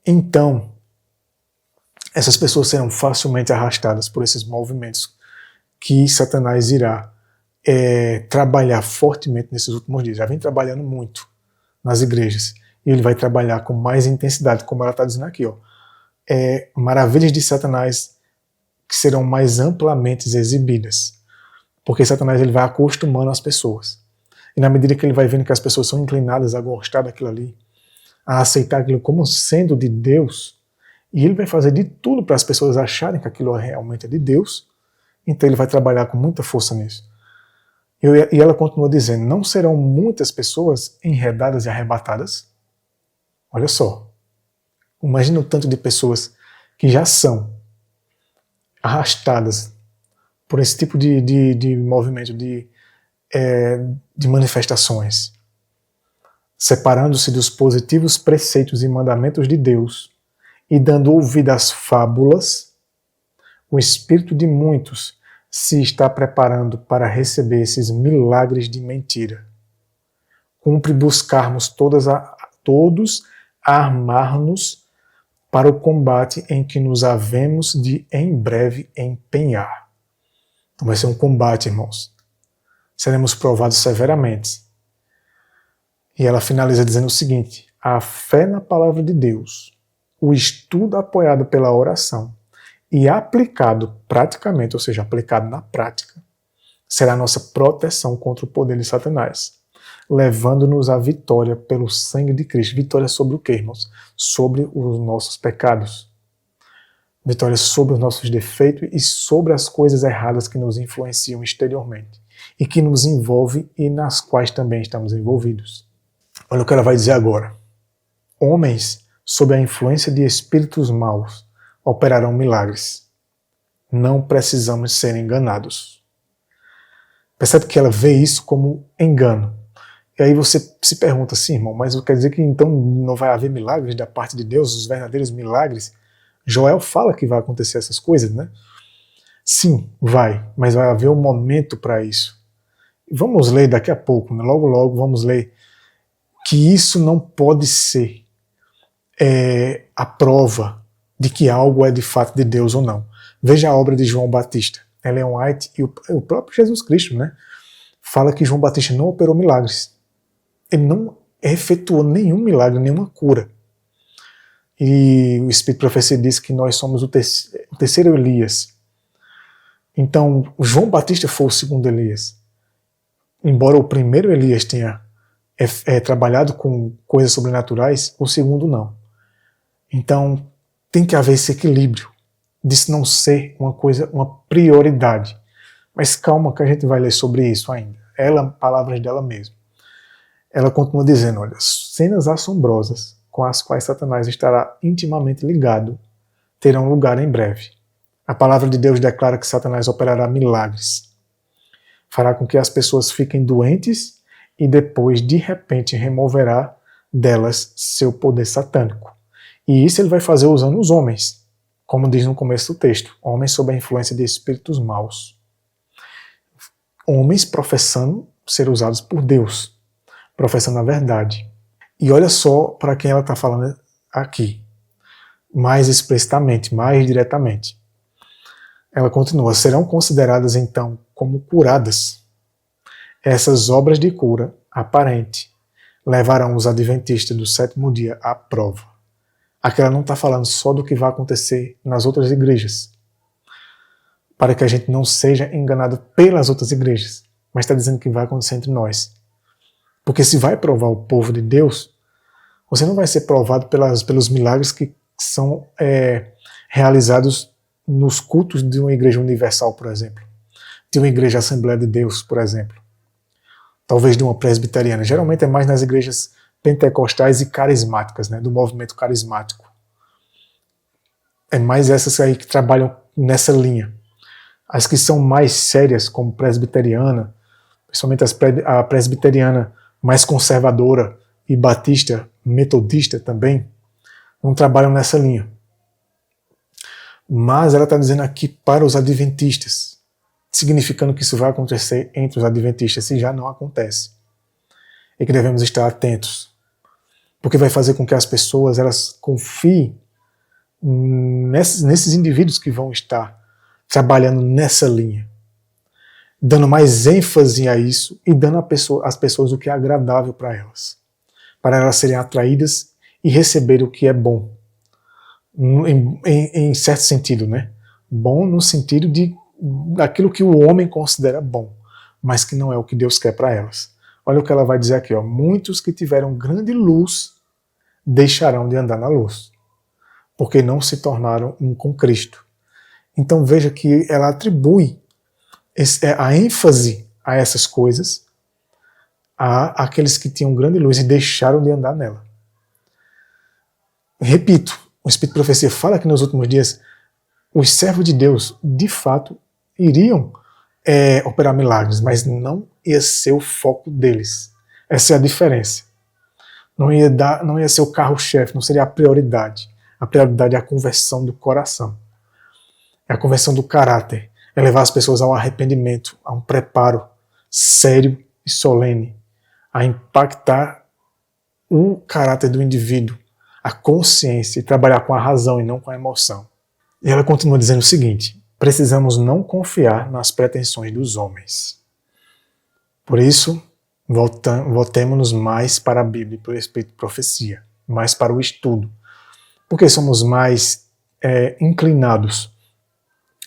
então essas pessoas serão facilmente arrastadas por esses movimentos que Satanás irá trabalhar fortemente nesses últimos dias. Já vem trabalhando muito nas igrejas. E ele vai trabalhar com mais intensidade, como ela está dizendo aqui. Maravilhas de Satanás que serão mais amplamente exibidas. Porque Satanás ele vai acostumando as pessoas. E na medida que ele vai vendo que as pessoas são inclinadas a gostar daquilo ali, a aceitar aquilo como sendo de Deus, e ele vai fazer de tudo para as pessoas acharem que aquilo realmente é de Deus, então ele vai trabalhar com muita força nisso. E ela continua dizendo, não serão muitas pessoas enredadas e arrebatadas? Olha só, imagina o tanto de pessoas que já são arrastadas por esse tipo de movimento, de manifestações, separando-se dos positivos preceitos e mandamentos de Deus e dando ouvido às fábulas. O espírito de muitos se está preparando para receber esses milagres de mentira. Cumpre buscarmos todos armar-nos para o combate em que nos havemos de em breve empenhar. Então vai ser um combate, irmãos. Seremos provados severamente. E ela finaliza dizendo o seguinte, a fé na palavra de Deus, o estudo apoiado pela oração e aplicado praticamente, ou seja, aplicado na prática, será a nossa proteção contra o poder de Satanás, levando-nos à vitória pelo sangue de Cristo. Vitória sobre o quê, irmãos? Sobre os nossos pecados. Vitória sobre os nossos defeitos e sobre as coisas erradas que nos influenciam exteriormente e que nos envolvem e nas quais também estamos envolvidos. Olha o que ela vai dizer agora. Homens sob a influência de espíritos maus operarão milagres. Não precisamos ser enganados. Percebe que ela vê isso como engano. E aí você se pergunta assim, irmão, mas quer dizer que então não vai haver milagres da parte de Deus, os verdadeiros milagres? Joel fala que vai acontecer essas coisas, né? Sim, vai, mas vai haver um momento para isso. Vamos ler daqui a pouco, né? Logo vamos ler que isso não pode ser a prova de que algo é de fato de Deus ou não. Veja a obra de João Batista, Ellen White e o próprio Jesus Cristo, né? Fala que João Batista não operou milagres. Ele não efetuou nenhum milagre, nenhuma cura. E o Espírito de Profecia diz que nós somos o terceiro Elias. Então, João Batista foi o segundo Elias. Embora o primeiro Elias tenha é trabalhado com coisas sobrenaturais, o segundo não. Então, tem que haver esse equilíbrio disso não ser uma prioridade. Mas calma que a gente vai ler sobre isso ainda. Palavras dela mesma. Ela continua dizendo, olha, cenas assombrosas com as quais Satanás estará intimamente ligado terão lugar em breve. A palavra de Deus declara que Satanás operará milagres. Fará com que as pessoas fiquem doentes e depois, de repente, removerá delas seu poder satânico. E isso ele vai fazer usando os homens, como diz no começo do texto, homens sob a influência de espíritos maus. Homens professando ser usados por Deus, professando a verdade. E olha só para quem ela está falando aqui, mais explicitamente, mais diretamente. Ela continua, serão consideradas então como curadas. Essas obras de cura aparente levarão os adventistas do sétimo dia à prova. Aqui ela não está falando só do que vai acontecer nas outras igrejas, para que a gente não seja enganado pelas outras igrejas, mas está dizendo que vai acontecer entre nós. Porque se vai provar o povo de Deus, você não vai ser provado pelos milagres que são realizados nos cultos de uma igreja universal, por exemplo. De uma igreja Assembleia de Deus, por exemplo. Talvez de uma presbiteriana. Geralmente é mais nas igrejas pentecostais e carismáticas, né, do movimento carismático. É mais essas aí que trabalham nessa linha. As que são mais sérias, como presbiteriana, principalmente a presbiteriana mais conservadora e batista, metodista também, não trabalham nessa linha. Mas ela está dizendo aqui para os adventistas, significando que isso vai acontecer entre os adventistas, se já não acontece. E que devemos estar atentos, porque vai fazer com que as pessoas elas confiem nesses indivíduos que vão estar trabalhando nessa linha, dando mais ênfase a isso e dando às pessoas o que é agradável para elas serem atraídas e receber o que é bom, em certo sentido, né? Bom no sentido daquilo que o homem considera bom, mas que não é o que Deus quer para elas. Olha o que ela vai dizer aqui, ó. Muitos que tiveram grande luz deixarão de andar na luz, porque não se tornaram um com Cristo. Então veja que ela atribui a ênfase a essas coisas àqueles que tinham grande luz e deixaram de andar nela. Repito, o Espírito de Profecia fala que nos últimos dias os servos de Deus, de fato, iriam operar milagres, mas não ia ser o foco deles. Essa é a diferença. Não ia ser o carro-chefe, não seria a prioridade. A prioridade é a conversão do coração. É a conversão do caráter. É levar as pessoas ao arrependimento, a um preparo sério e solene, a impactar o caráter do indivíduo, a consciência, e trabalhar com a razão e não com a emoção. E ela continua dizendo o seguinte: precisamos não confiar nas pretensões dos homens. Por isso, voltemos-nos mais para a Bíblia e para o Espírito de Profecia, mais para o estudo, porque somos mais inclinados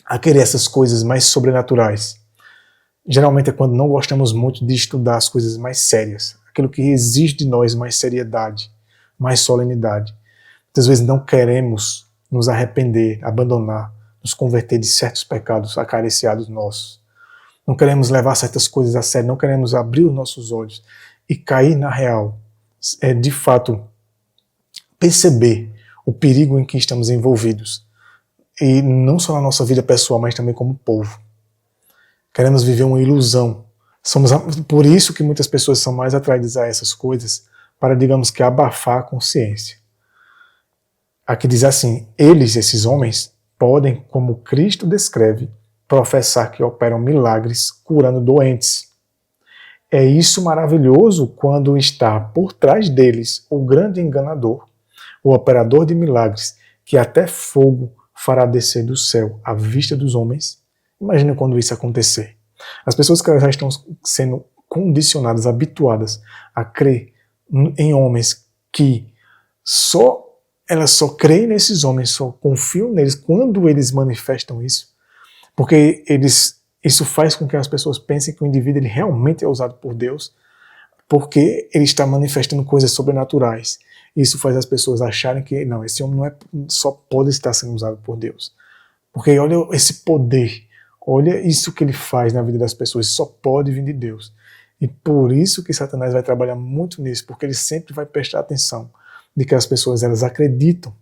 a querer essas coisas mais sobrenaturais. Geralmente é quando não gostamos muito de estudar as coisas mais sérias, aquilo que exige de nós mais seriedade, mais solenidade. Muitas vezes não queremos nos arrepender, abandonar, nos converter de certos pecados acariciados nossos. Não queremos levar certas coisas a sério, não queremos abrir os nossos olhos e cair na real. De fato, perceber o perigo em que estamos envolvidos. E não só na nossa vida pessoal, mas também como povo. Queremos viver uma ilusão. Por isso que muitas pessoas são mais atraídas a essas coisas, para, digamos que, abafar a consciência. Aqui diz assim: eles, esses homens, podem, como Cristo descreve, professar que operam milagres curando doentes. É isso maravilhoso quando está por trás deles o grande enganador, o operador de milagres, que até fogo fará descer do céu à vista dos homens. Imagina quando isso acontecer. As pessoas que já estão sendo condicionadas, habituadas a crer em homens que elas só creem nesses homens, só confiam neles quando eles manifestam isso, porque isso faz com que as pessoas pensem que o indivíduo ele realmente é usado por Deus, porque ele está manifestando coisas sobrenaturais. Isso faz as pessoas acharem que não, esse homem não é, só pode estar sendo usado por Deus. Porque olha esse poder, olha isso que ele faz na vida das pessoas, só pode vir de Deus. E por isso que Satanás vai trabalhar muito nisso, porque ele sempre vai prestar atenção de que as pessoas elas acreditam,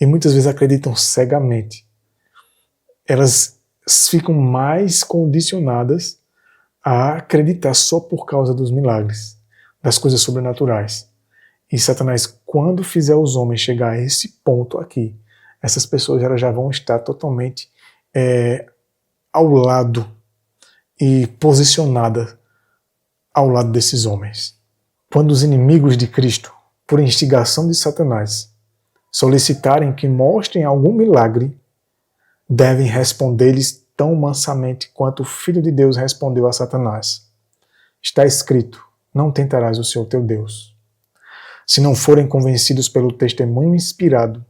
e muitas vezes acreditam cegamente. Elas ficam mais condicionadas a acreditar só por causa dos milagres, das coisas sobrenaturais. E Satanás, quando fizer os homens chegar a esse ponto aqui, essas pessoas elas já vão estar totalmente ao lado e posicionadas ao lado desses homens. Quando os inimigos de Cristo, por instigação de Satanás, solicitarem que mostrem algum milagre, devem responder-lhes tão mansamente quanto o Filho de Deus respondeu a Satanás. Está escrito, não tentarás o Senhor teu Deus. Se não forem convencidos pelo testemunho inspirado,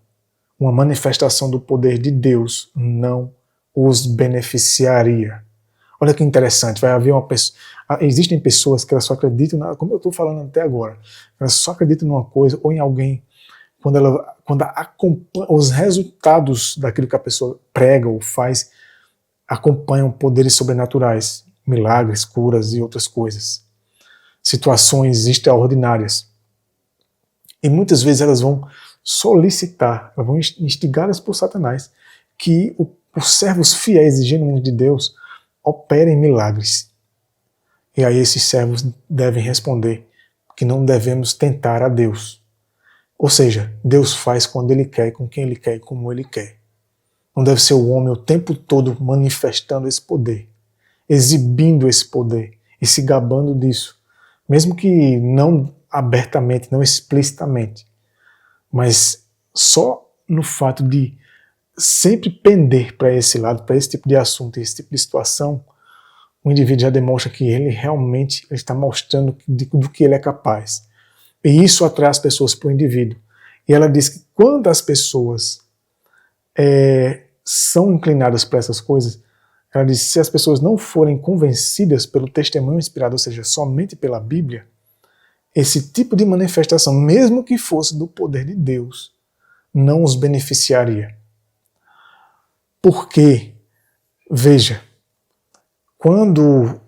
uma manifestação do poder de Deus não os beneficiaria. Olha que interessante, vai haver uma pessoa, existem pessoas que elas só acreditam, como eu estou falando até agora, elas só acreditam numa coisa ou em alguém quando acompanha os resultados daquilo que a pessoa prega ou faz, acompanham poderes sobrenaturais, milagres, curas e outras coisas, situações extraordinárias. E muitas vezes elas vão solicitar, elas vão instigadas por Satanás, que os servos fiéis e genuínos de Deus operem milagres. E aí esses servos devem responder que não devemos tentar a Deus. Ou seja, Deus faz quando Ele quer, com quem Ele quer e como Ele quer. Não deve ser o homem o tempo todo manifestando esse poder, exibindo esse poder e se gabando disso. Mesmo que não abertamente, não explicitamente, mas só no fato de sempre pender para esse lado, para esse tipo de assunto, esse tipo de situação, o indivíduo já demonstra que ele realmente está mostrando do que ele é capaz. E isso atrai as pessoas para o indivíduo. E ela diz que quando as pessoas são inclinadas para essas coisas, ela diz que se as pessoas não forem convencidas pelo testemunho inspirado, ou seja, somente pela Bíblia, esse tipo de manifestação, mesmo que fosse do poder de Deus, não os beneficiaria. Porque, veja, quando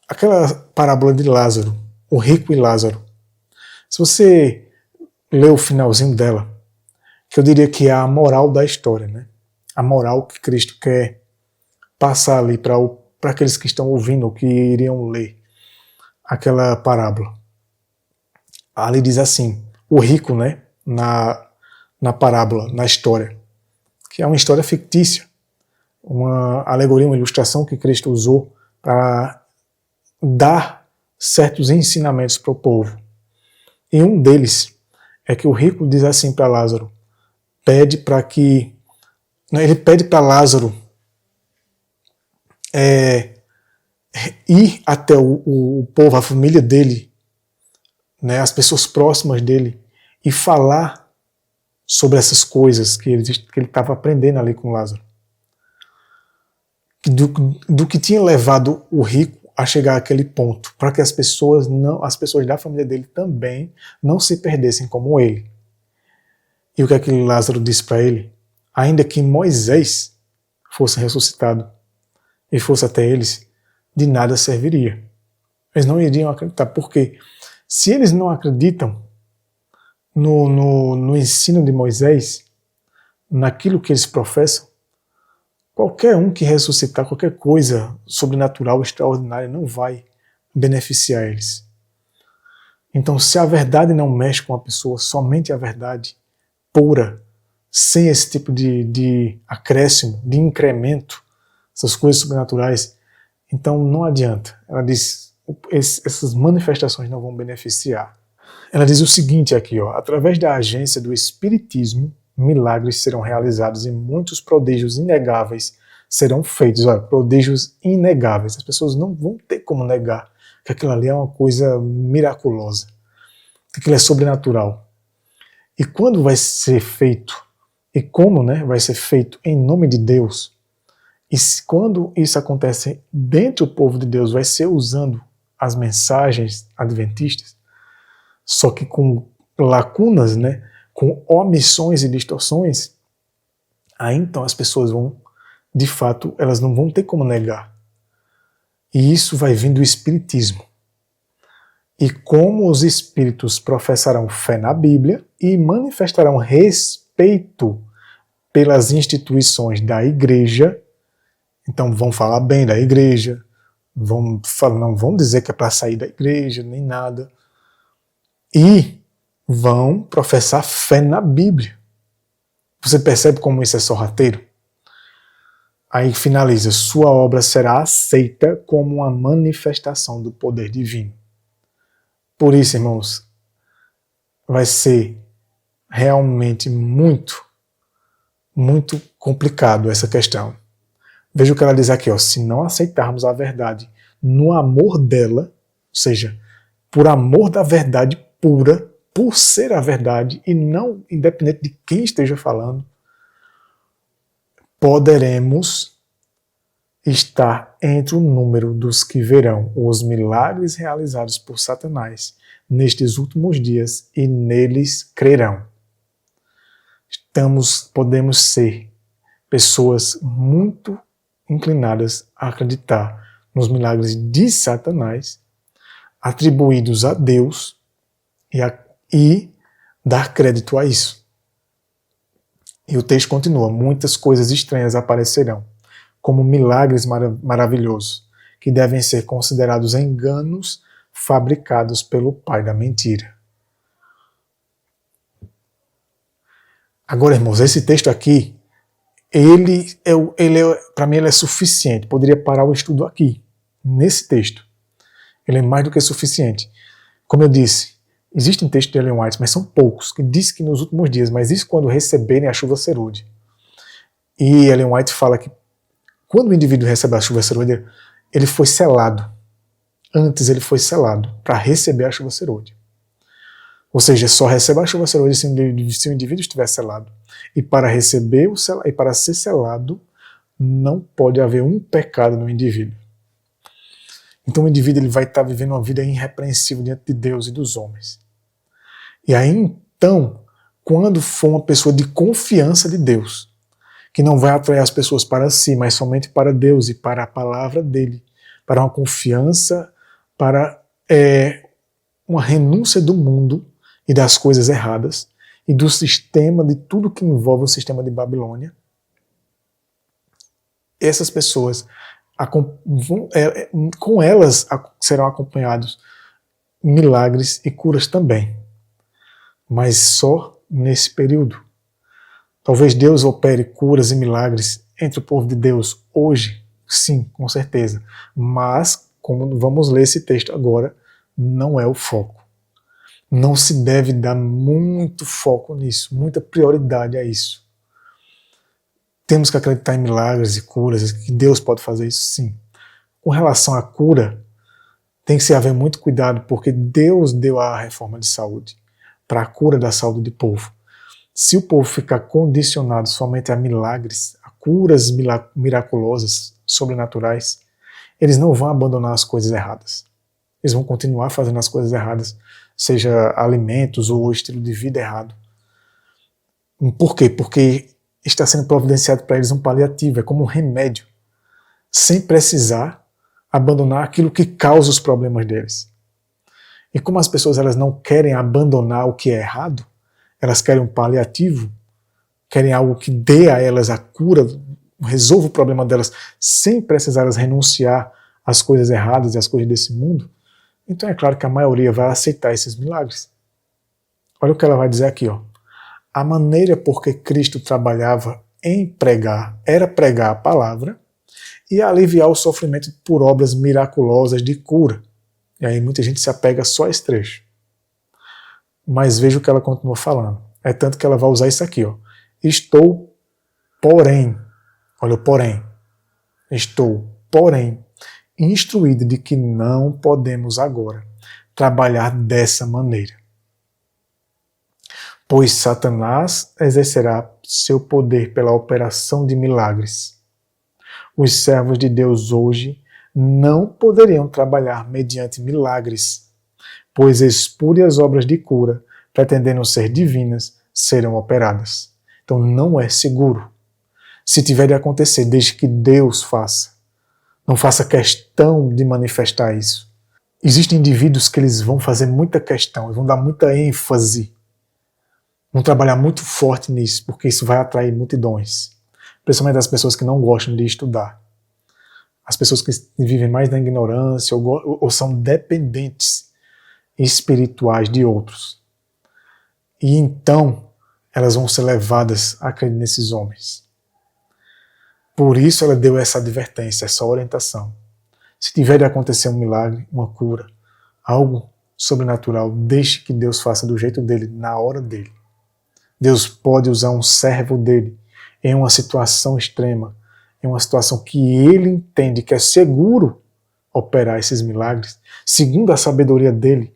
aquela parábola de Lázaro, o rico e Lázaro, se você lê o finalzinho dela, que eu diria que é a moral da história, né? A moral que Cristo quer passar ali para aqueles que estão ouvindo ou que iriam ler aquela parábola. Ali diz assim, o rico, né, na parábola, na história, que é uma história fictícia, uma alegoria, uma ilustração que Cristo usou para dar certos ensinamentos para o povo. E um deles é que o rico diz assim para Lázaro, ele pede para Lázaro ir até o povo, a família dele, né, as pessoas próximas dele, e falar sobre essas coisas que ele estava aprendendo ali com Lázaro. Do que tinha levado o rico a chegar àquele ponto, para que as pessoas da família dele também não se perdessem como ele. E o que aquele Lázaro disse para ele? Ainda que Moisés fosse ressuscitado e fosse até eles, de nada serviria. Eles não iriam acreditar, porque se eles não acreditam no ensino de Moisés, naquilo que eles professam, qualquer um que ressuscitar, qualquer coisa sobrenatural, extraordinária, não vai beneficiar eles. Então, se a verdade não mexe com a pessoa, somente a verdade pura, sem esse tipo de acréscimo, de incremento, essas coisas sobrenaturais, então não adianta. Ela diz, essas manifestações não vão beneficiar. Ela diz o seguinte aqui, através da agência do Espiritismo, milagres serão realizados e muitos prodígios inegáveis serão feitos. Olha, prodígios inegáveis. As pessoas não vão ter como negar que aquilo ali é uma coisa miraculosa, que aquilo é sobrenatural. E quando vai ser feito, e como, né, vai ser feito em nome de Deus, e quando isso acontece dentro do povo de Deus, vai ser usando as mensagens adventistas, só que com lacunas, né? Com omissões e distorções, aí então as pessoas vão, de fato, elas não vão ter como negar. E isso vai vir do Espiritismo. E como os espíritos professarão fé na Bíblia e manifestarão respeito pelas instituições da igreja, então vão falar bem da igreja, não vão dizer que é para sair da igreja, nem nada, e vão professar fé na Bíblia. Você percebe como isso é sorrateiro? Aí finaliza, sua obra será aceita como uma manifestação do poder divino. Por isso, irmãos, vai ser realmente muito, muito complicado essa questão. Veja o que ela diz aqui, ó, se não aceitarmos a verdade no amor dela, ou seja, por amor da verdade pura, por ser a verdade e não independente de quem esteja falando, poderemos estar entre o número dos que verão os milagres realizados por Satanás nestes últimos dias e neles crerão. Podemos ser pessoas muito inclinadas a acreditar nos milagres de Satanás, atribuídos a Deus e dar crédito a isso. E o texto continua, muitas coisas estranhas aparecerão, como milagres maravilhosos, que devem ser considerados enganos fabricados pelo pai da mentira. Agora, irmãos, esse texto aqui, para mim ele é suficiente. Poderia parar o estudo aqui, nesse texto. Ele é mais do que suficiente. Como eu disse, existem textos de Ellen White, mas são poucos, que diz que nos últimos dias, mas isso quando receberem a chuva serôdia. E Ellen White fala que quando o indivíduo recebe a chuva serôdia, ele foi selado. Antes ele foi selado para receber a chuva serôdia. Ou seja, só recebe a chuva serôdia se o indivíduo estiver selado. E para receber e para ser selado, não pode haver um pecado no indivíduo. Então o indivíduo ele vai estar vivendo uma vida irrepreensível diante de Deus e dos homens. E aí então, quando for uma pessoa de confiança de Deus, que não vai atrair as pessoas para si, mas somente para Deus e para a palavra dele, para uma confiança, para uma renúncia do mundo e das coisas erradas, e do sistema, de tudo que envolve o sistema de Babilônia, essas pessoas, com elas serão acompanhados milagres e curas também. Mas só nesse período. Talvez Deus opere curas e milagres entre o povo de Deus hoje, sim, com certeza. Mas, como vamos ler esse texto agora, não é o foco. Não se deve dar muito foco nisso, muita prioridade a isso. Temos que acreditar em milagres e curas, que Deus pode fazer isso sim. Com relação à cura, tem que se haver muito cuidado, porque Deus deu a reforma de saúde para a cura da saúde do povo. Se o povo ficar condicionado somente a milagres, a curas miraculosas, sobrenaturais, eles não vão abandonar as coisas erradas. Eles vão continuar fazendo as coisas erradas, seja alimentos ou estilo de vida errado. Por quê? Porque está sendo providenciado para eles um paliativo, é como um remédio, sem precisar abandonar aquilo que causa os problemas deles. E como as pessoas elas não querem abandonar o que é errado, elas querem um paliativo, querem algo que dê a elas a cura, resolva o problema delas, sem precisar elas renunciar às coisas erradas e às coisas desse mundo. Então é claro que a maioria vai aceitar esses milagres. Olha o que ela vai dizer aqui, ó. A maneira por que Cristo trabalhava em pregar era pregar a palavra e aliviar o sofrimento por obras miraculosas de cura. E aí muita gente se apega só a esse trecho. Mas veja o que ela continua falando. É tanto que ela vai usar isso aqui, ó. Estou, porém, olha o porém. Estou, porém, instruído de que não podemos agora trabalhar dessa maneira. Pois Satanás exercerá seu poder pela operação de milagres. Os servos de Deus hoje não poderiam trabalhar mediante milagres, pois espúrias obras de cura, pretendendo ser divinas, serão operadas. Então não é seguro. Se tiver de acontecer, desde que Deus faça. Não faça questão de manifestar isso. Existem indivíduos que eles vão fazer muita questão, eles vão dar muita ênfase, vão trabalhar muito forte nisso, porque isso vai atrair multidões. Principalmente as pessoas que não gostam de estudar. As pessoas que vivem mais na ignorância ou são dependentes espirituais de outros. E então elas vão ser levadas a crer nesses homens. Por isso ela deu essa advertência, essa orientação. Se tiver de acontecer um milagre, uma cura, algo sobrenatural, deixe que Deus faça do jeito dele, na hora dele. Deus pode usar um servo dele em uma situação extrema, em uma situação que ele entende que é seguro operar esses milagres. Segundo a sabedoria dele,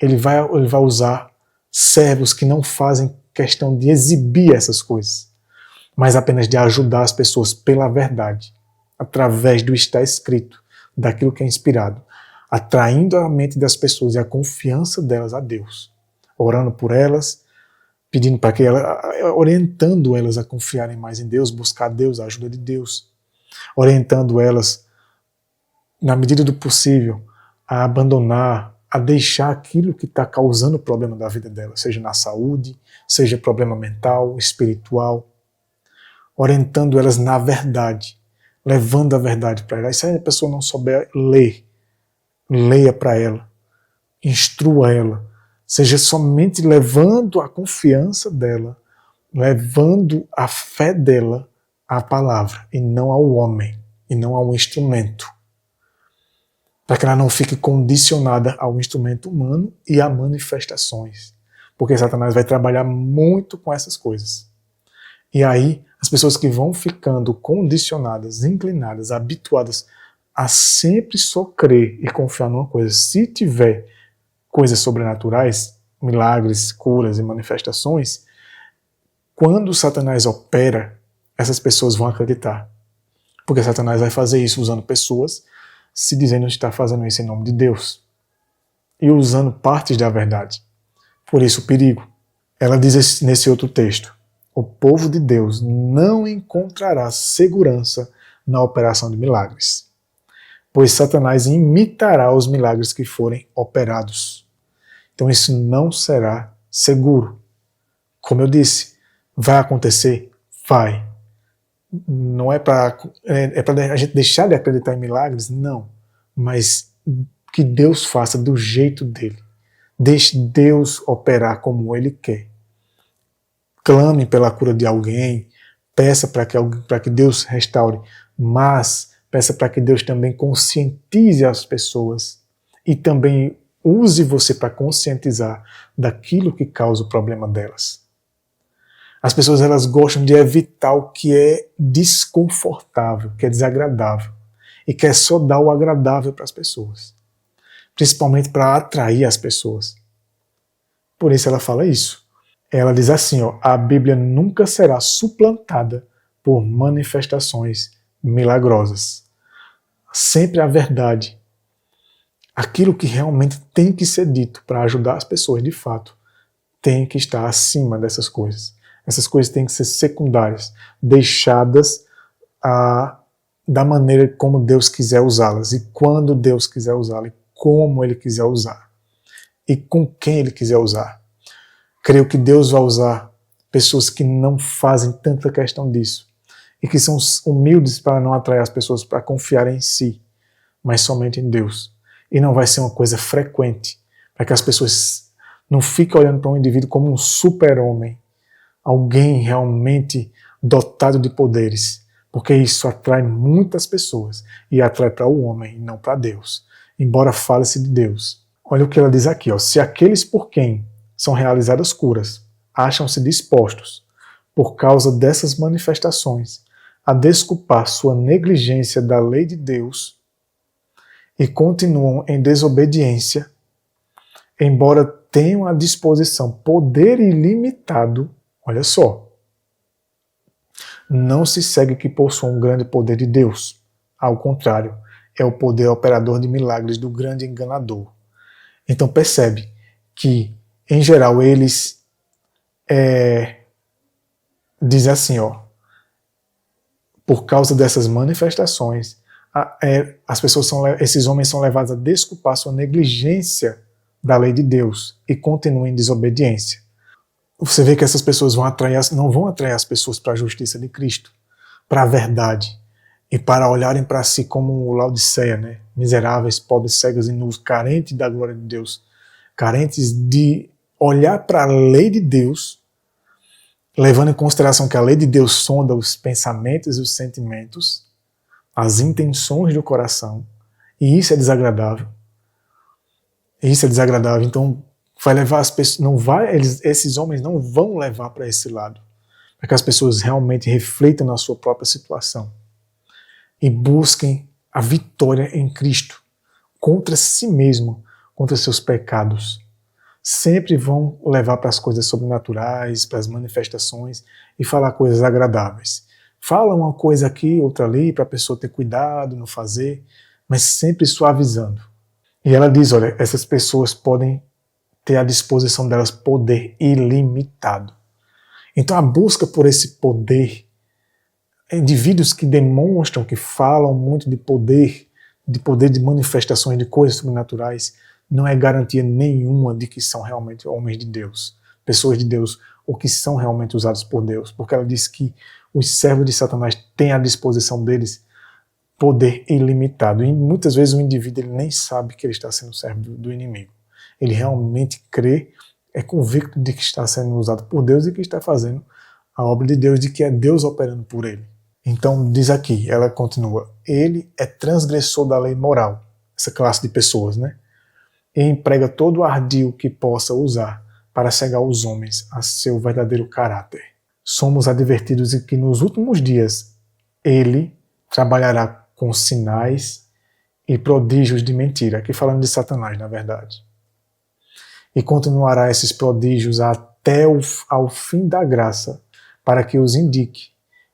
ele vai usar servos que não fazem questão de exibir essas coisas, mas apenas de ajudar as pessoas pela verdade, através do está escrito, daquilo que é inspirado, atraindo a mente das pessoas e a confiança delas a Deus, orando por elas, pedindo para que orientando elas a confiarem mais em Deus, buscar Deus, a ajuda de Deus, orientando elas, na medida do possível, a abandonar, a deixar aquilo que está causando o problema da vida delas, seja na saúde, seja problema mental, espiritual, orientando elas na verdade, levando a verdade para ela. E se a pessoa não souber ler, leia para ela, instrua ela, seja somente levando a confiança dela, levando a fé dela à palavra, e não ao homem, e não ao instrumento, para que ela não fique condicionada ao instrumento humano e a manifestações, porque Satanás vai trabalhar muito com essas coisas. E aí, as pessoas que vão ficando condicionadas, inclinadas, habituadas a sempre só crer e confiar numa coisa, se tiver coisas sobrenaturais, milagres, curas e manifestações, quando Satanás opera, essas pessoas vão acreditar. Porque Satanás vai fazer isso usando pessoas, se dizendo que está fazendo isso em nome de Deus, e usando partes da verdade. Por isso o perigo. Ela diz nesse outro texto: o povo de Deus não encontrará segurança na operação de milagres, pois Satanás imitará os milagres que forem operados. Então isso não será seguro. Como eu disse, vai acontecer? Vai. Não é para a gente deixar de acreditar em milagres? Não. Mas que Deus faça do jeito dele. Deixe Deus operar como ele quer. Clame pela cura de alguém, peça para que Deus restaure, mas peça para que Deus também conscientize as pessoas e também use você para conscientizar daquilo que causa o problema delas. As pessoas elas gostam de evitar o que é desconfortável, que é desagradável, e quer só dar o agradável para as pessoas, principalmente para atrair as pessoas. Por isso ela fala isso. Ela diz assim, a Bíblia nunca será suplantada por manifestações milagrosas. Sempre a verdade, aquilo que realmente tem que ser dito para ajudar as pessoas de fato, tem que estar acima dessas coisas. Essas coisas têm que ser secundárias, deixadas da maneira como Deus quiser usá-las, e quando Deus quiser usá-las, e como Ele quiser usar, e com quem Ele quiser usar. Creio que Deus vai usar pessoas que não fazem tanta questão disso e que são humildes para não atrair as pessoas para confiar em si, mas somente em Deus. E não vai ser uma coisa frequente, para que as pessoas não fiquem olhando para um indivíduo como um super-homem, alguém realmente dotado de poderes, porque isso atrai muitas pessoas e atrai para o homem e não para Deus, embora fale-se de Deus. Olha o que ela diz aqui, se aqueles por quem são realizadas curas acham-se dispostos, por causa dessas manifestações, a desculpar sua negligência da lei de Deus e continuam em desobediência, embora tenham à disposição poder ilimitado, olha só, não se segue que possuam um grande poder de Deus. Ao contrário, é o poder operador de milagres do grande enganador. Então percebe que, em geral, eles dizem assim, por causa dessas manifestações, esses homens são levados a desculpar sua negligência da lei de Deus e continuam em desobediência. Você vê que essas pessoas não vão atrair as pessoas para a justiça de Cristo, para a verdade, e para olharem para si como Laodiceia, né? Miseráveis, pobres, cegos e nus, carentes da glória de Deus, carentes de olhar para a lei de Deus, levando em consideração que a lei de Deus sonda os pensamentos e os sentimentos, as intenções do coração, e isso é desagradável. Então vai levar as pessoas, esses homens não vão levar para esse lado, para que as pessoas realmente reflitam na sua própria situação e busquem a vitória em Cristo contra si mesmo, contra seus pecados. Sempre vão levar para as coisas sobrenaturais, para as manifestações e falar coisas agradáveis. Fala uma coisa aqui, outra ali, para a pessoa ter cuidado, não fazer, mas sempre suavizando. E ela diz, olha, essas pessoas podem ter à disposição delas poder ilimitado. Então a busca por esse poder, indivíduos que demonstram, que falam muito de poder de manifestações de coisas sobrenaturais, não é garantia nenhuma de que são realmente homens de Deus, pessoas de Deus, ou que são realmente usados por Deus, porque ela diz que os servos de Satanás têm à disposição deles poder ilimitado, e muitas vezes o indivíduo ele nem sabe que ele está sendo servo do inimigo. Ele realmente crê, é convicto de que está sendo usado por Deus e que está fazendo a obra de Deus, de que é Deus operando por ele. Então diz aqui, ela continua, ele é transgressor da lei moral, essa classe de pessoas, né? E emprega todo o ardil que possa usar para cegar os homens a seu verdadeiro caráter. Somos advertidos de que nos últimos dias ele trabalhará com sinais e prodígios de mentira, aqui falando de Satanás, na verdade. E continuará esses prodígios até ao fim da graça, para que os indique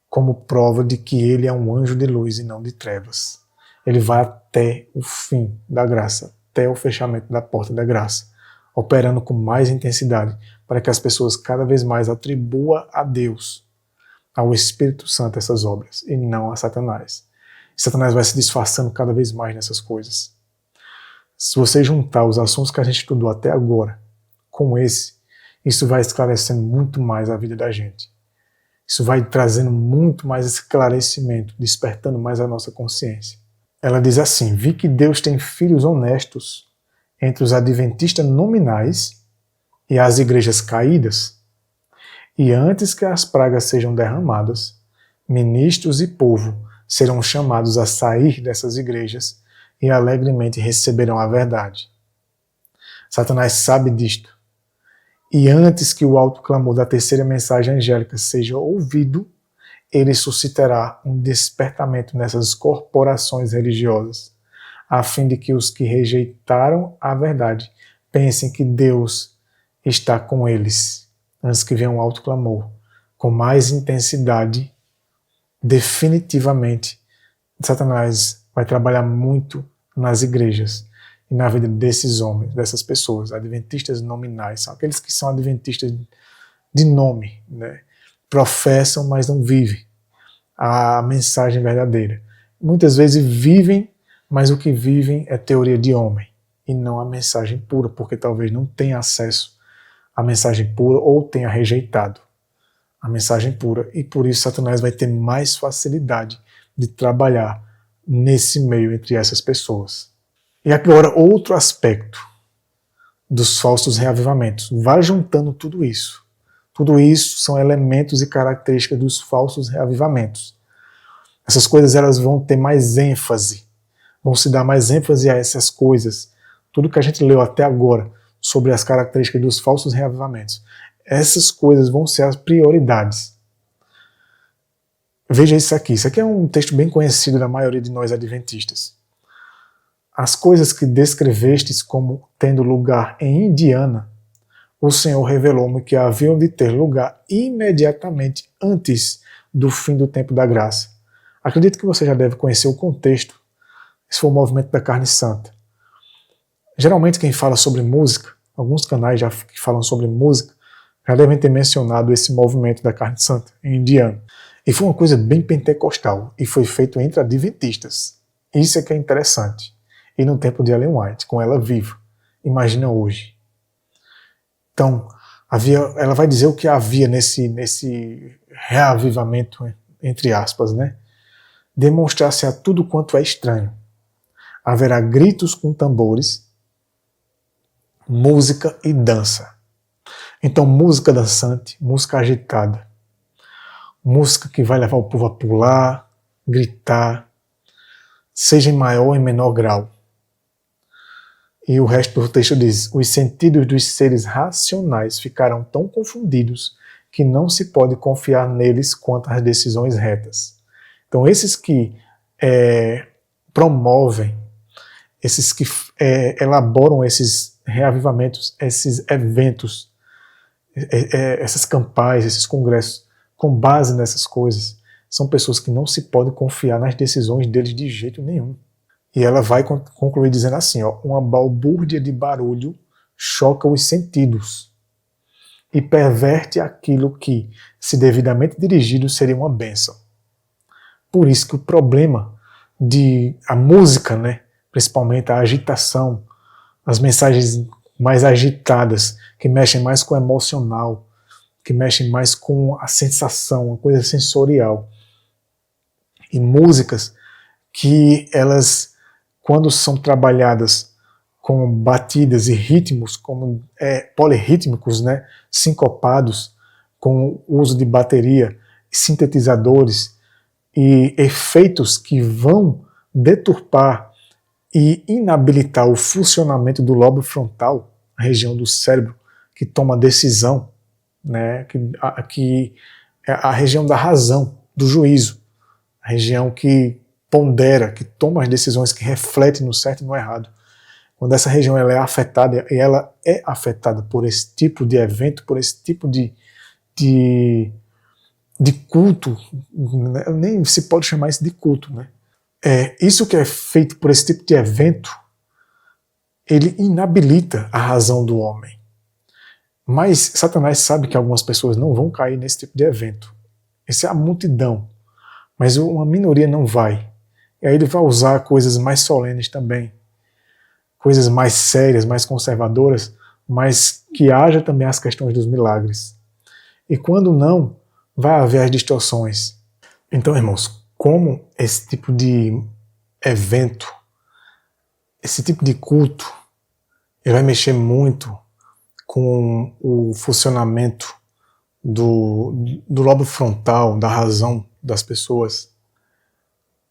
como prova de que ele é um anjo de luz e não de trevas. Ele vai até o fim da graça, até o fechamento da porta da graça, operando com mais intensidade, para que as pessoas cada vez mais atribuam a Deus, ao Espírito Santo, essas obras, e não a Satanás. E Satanás vai se disfarçando cada vez mais nessas coisas. Se você juntar os assuntos que a gente estudou até agora com esse, isso vai esclarecendo muito mais a vida da gente. Isso vai trazendo muito mais esclarecimento, despertando mais a nossa consciência. Ela diz assim, vi que Deus tem filhos honestos entre os adventistas nominais e as igrejas caídas, e antes que as pragas sejam derramadas, ministros e povo serão chamados a sair dessas igrejas e alegremente receberão a verdade. Satanás sabe disto. E antes que o alto clamor da terceira mensagem angélica seja ouvido, ele suscitará um despertamento nessas corporações religiosas, a fim de que os que rejeitaram a verdade pensem que Deus está com eles, antes que venha um alto clamor, com mais intensidade. Definitivamente, Satanás vai trabalhar muito nas igrejas e na vida desses homens, dessas pessoas, adventistas nominais, são aqueles que são adventistas de nome, né? Professam, mas não vivem a mensagem verdadeira. Muitas vezes vivem, mas o que vivem é teoria de homem e não a mensagem pura, porque talvez não tenha acesso à mensagem pura ou tenha rejeitado a mensagem pura, e por isso Satanás vai ter mais facilidade de trabalhar nesse meio entre essas pessoas. E agora outro aspecto dos falsos reavivamentos. Vai juntando tudo isso. Tudo isso são elementos e características dos falsos reavivamentos. Essas coisas elas vão ter mais ênfase, vão se dar mais ênfase a essas coisas. Tudo que a gente leu até agora sobre as características dos falsos reavivamentos. Essas coisas vão ser as prioridades. Veja isso aqui. Isso aqui é um texto bem conhecido da maioria de nós adventistas. As coisas que descrevestes como tendo lugar em Indiana, o Senhor revelou-me que haviam de ter lugar imediatamente antes do fim do tempo da graça. Acredito que você já deve conhecer o contexto Esse foi o movimento da carne santa. Geralmente quem fala sobre música, alguns canais já que falam sobre música, já devem ter mencionado esse movimento da carne santa em indiano. E foi uma coisa bem pentecostal, e foi feito entre adventistas. Isso é que é interessante. E no tempo de Ellen White, com ela viva. Imagina hoje. Então, ela vai dizer o que havia nesse reavivamento, entre aspas, né? Demonstrar-se a tudo quanto é estranho. Haverá gritos com tambores, música e dança. Então, música dançante, música agitada, música que vai levar o povo a pular, gritar, seja em maior ou em menor grau. E o resto do texto diz: os sentidos dos seres racionais ficarão tão confundidos que não se pode confiar neles quanto às decisões retas. Então, esses que promovem, esses que elaboram esses reavivamentos, esses eventos, essas campanhas, esses congressos, com base nessas coisas, são pessoas que não se pode confiar nas decisões deles de jeito nenhum. E ela vai concluir dizendo assim, uma balbúrdia de barulho choca os sentidos e perverte aquilo que, se devidamente dirigido, seria uma bênção. Por isso que o problema a música, né, principalmente a agitação, as mensagens mais agitadas, que mexem mais com o emocional, que mexem mais com a sensação, a coisa sensorial. E músicas que elas, quando são trabalhadas com batidas e ritmos como polirrítmicos, né, sincopados, com o uso de bateria, sintetizadores e efeitos que vão deturpar e inabilitar o funcionamento do lobo frontal, a região do cérebro que toma decisão, né, que é a região da razão, do juízo, a região que pondera, que toma as decisões, que reflete no certo e no errado. Quando essa região ela é afetada, e ela é afetada por esse tipo de evento, por esse tipo de culto, nem se pode chamar isso de culto, né? Isso que é feito por esse tipo de evento, ele inabilita a razão do homem. Mas Satanás sabe que algumas pessoas não vão cair nesse tipo de evento. Essa é a multidão. Mas uma minoria não vai. E aí ele vai usar coisas mais solenes também. Coisas mais sérias, mais conservadoras, mas que haja também as questões dos milagres. E quando não, vai haver as distorções. Então, irmãos, como esse tipo de evento, esse tipo de culto, ele vai mexer muito com o funcionamento do lobo frontal, da razão das pessoas.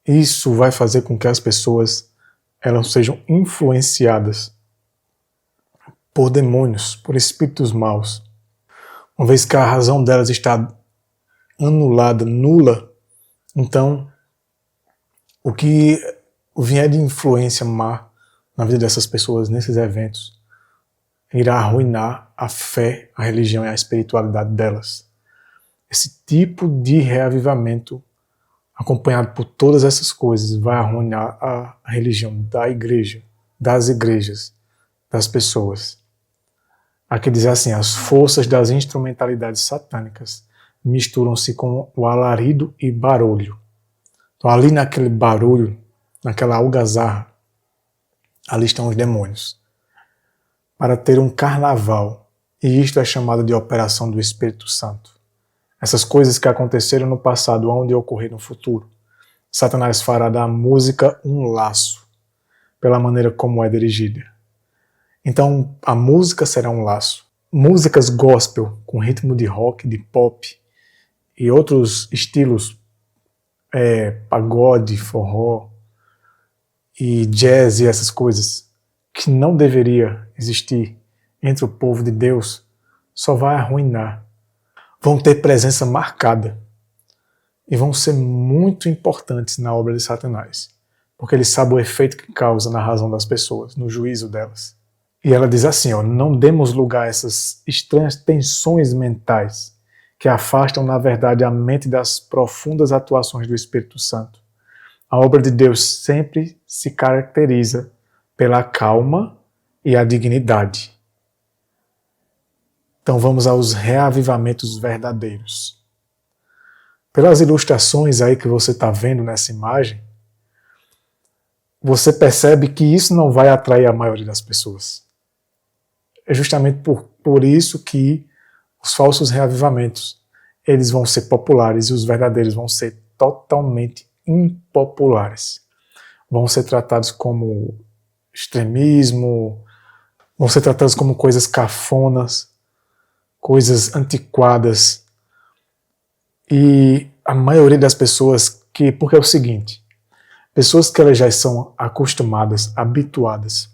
Isso vai fazer com que as pessoas elas sejam influenciadas por demônios, por espíritos maus. Uma vez que a razão delas está anulada, nula, então o que vier de influência má na vida dessas pessoas, nesses eventos, irá arruinar a fé, a religião e a espiritualidade delas. Esse tipo de reavivamento, acompanhado por todas essas coisas, vai arruinar a religião da igreja, das igrejas, das pessoas. Aqui diz assim, as forças das instrumentalidades satânicas misturam-se com o alarido e barulho. Então ali naquele barulho, naquela algazarra, ali estão os demônios. Para ter um carnaval, e isto é chamado de operação do Espírito Santo. Essas coisas que aconteceram no passado, onde ocorrer no futuro. Satanás fará da música um laço, pela maneira como é dirigida. Então, a música será um laço. Músicas gospel, com ritmo de rock, de pop, e outros estilos, pagode, forró, e jazz e essas coisas, que não deveria existir entre o povo de Deus, só vai arruinar. Vão ter presença marcada e vão ser muito importantes na obra de Satanás, porque ele sabe o efeito que causa na razão das pessoas, no juízo delas. E ela diz assim, não demos lugar a essas estranhas tensões mentais que afastam, na verdade, a mente das profundas atuações do Espírito Santo, A obra de Deus sempre se caracteriza pela calma e a dignidade. Então vamos aos reavivamentos verdadeiros. Pelas ilustrações aí que você está vendo nessa imagem, você percebe que isso não vai atrair a maioria das pessoas. É justamente por isso que os falsos reavivamentos, eles vão ser populares e os verdadeiros vão ser totalmente impopulares. Vão ser tratados como extremismo, vão ser tratados como coisas cafonas, coisas antiquadas. E a maioria das pessoas porque é o seguinte, pessoas que elas já são acostumadas, habituadas,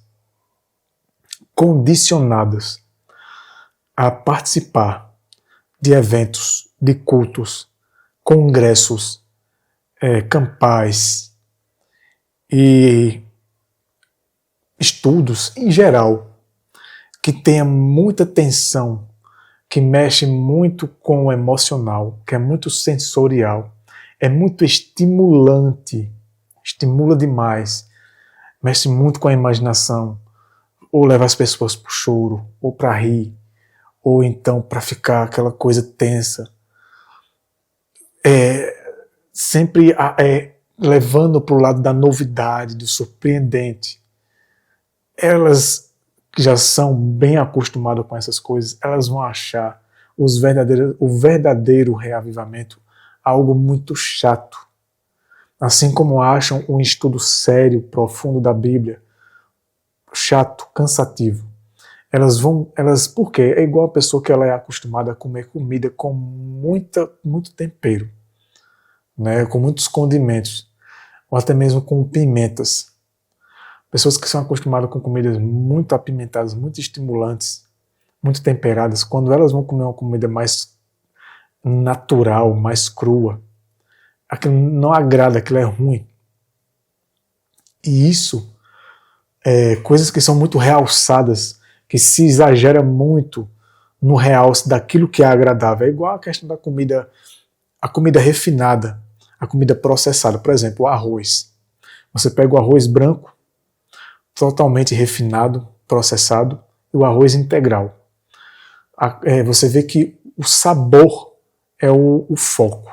condicionadas a participar de eventos, de cultos, congressos, campais e estudos em geral, que tenha muita tensão, que mexe muito com o emocional, que é muito sensorial, é muito estimulante, estimula demais, mexe muito com a imaginação, ou leva as pessoas para o choro, ou para rir, ou então para ficar aquela coisa tensa. Sempre levando para o lado da novidade, do surpreendente. Elas que já são bem acostumadas com essas coisas, elas vão achar o verdadeiro reavivamento algo muito chato. Assim como acham um estudo sério, profundo da Bíblia chato, cansativo. Por quê? É igual a pessoa que ela é acostumada a comer comida com muito tempero, né, com muitos condimentos, ou até mesmo com pimentas. Pessoas que são acostumadas com comidas muito apimentadas, muito estimulantes, muito temperadas, quando elas vão comer uma comida mais natural, mais crua, aquilo não agrada, aquilo é ruim. E isso coisas que são muito realçadas, que se exagera muito no realce daquilo que é agradável. É igual a questão da comida, a comida refinada, a comida processada. Por exemplo, o arroz. Você pega o arroz branco, totalmente refinado, processado, e o arroz integral. Você vê que o sabor é o foco,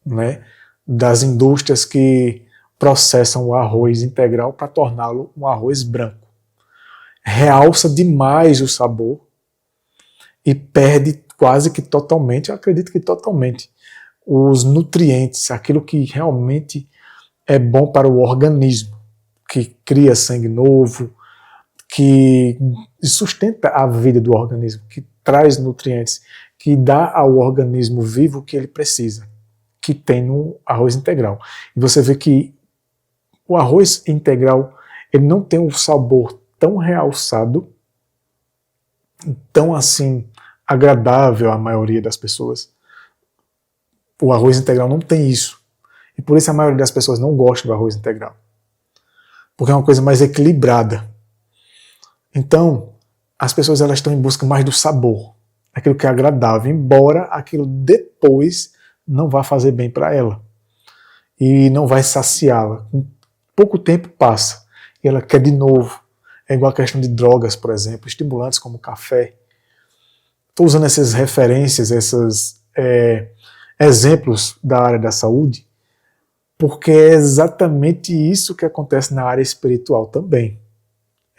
né, das indústrias que processam o arroz integral para torná-lo um arroz branco. Realça demais o sabor e perde quase que totalmente, eu acredito que totalmente, os nutrientes, aquilo que realmente é bom para o organismo, que cria sangue novo, que sustenta a vida do organismo, que traz nutrientes, que dá ao organismo vivo o que ele precisa, que tem no arroz integral. E você vê que o arroz integral, ele não tem um sabor tão realçado, tão assim agradável à maioria das pessoas. O arroz integral não tem isso. E por isso a maioria das pessoas não gosta do arroz integral. Porque é uma coisa mais equilibrada. Então, as pessoas elas estão em busca mais do sabor, aquilo que é agradável, embora aquilo depois não vá fazer bem para ela. E não vai saciá-la. Com pouco tempo passa e ela quer de novo. É igual a questão de drogas, por exemplo, estimulantes como café. Estou usando essas referências, esses exemplos da área da saúde, porque é exatamente isso que acontece na área espiritual também.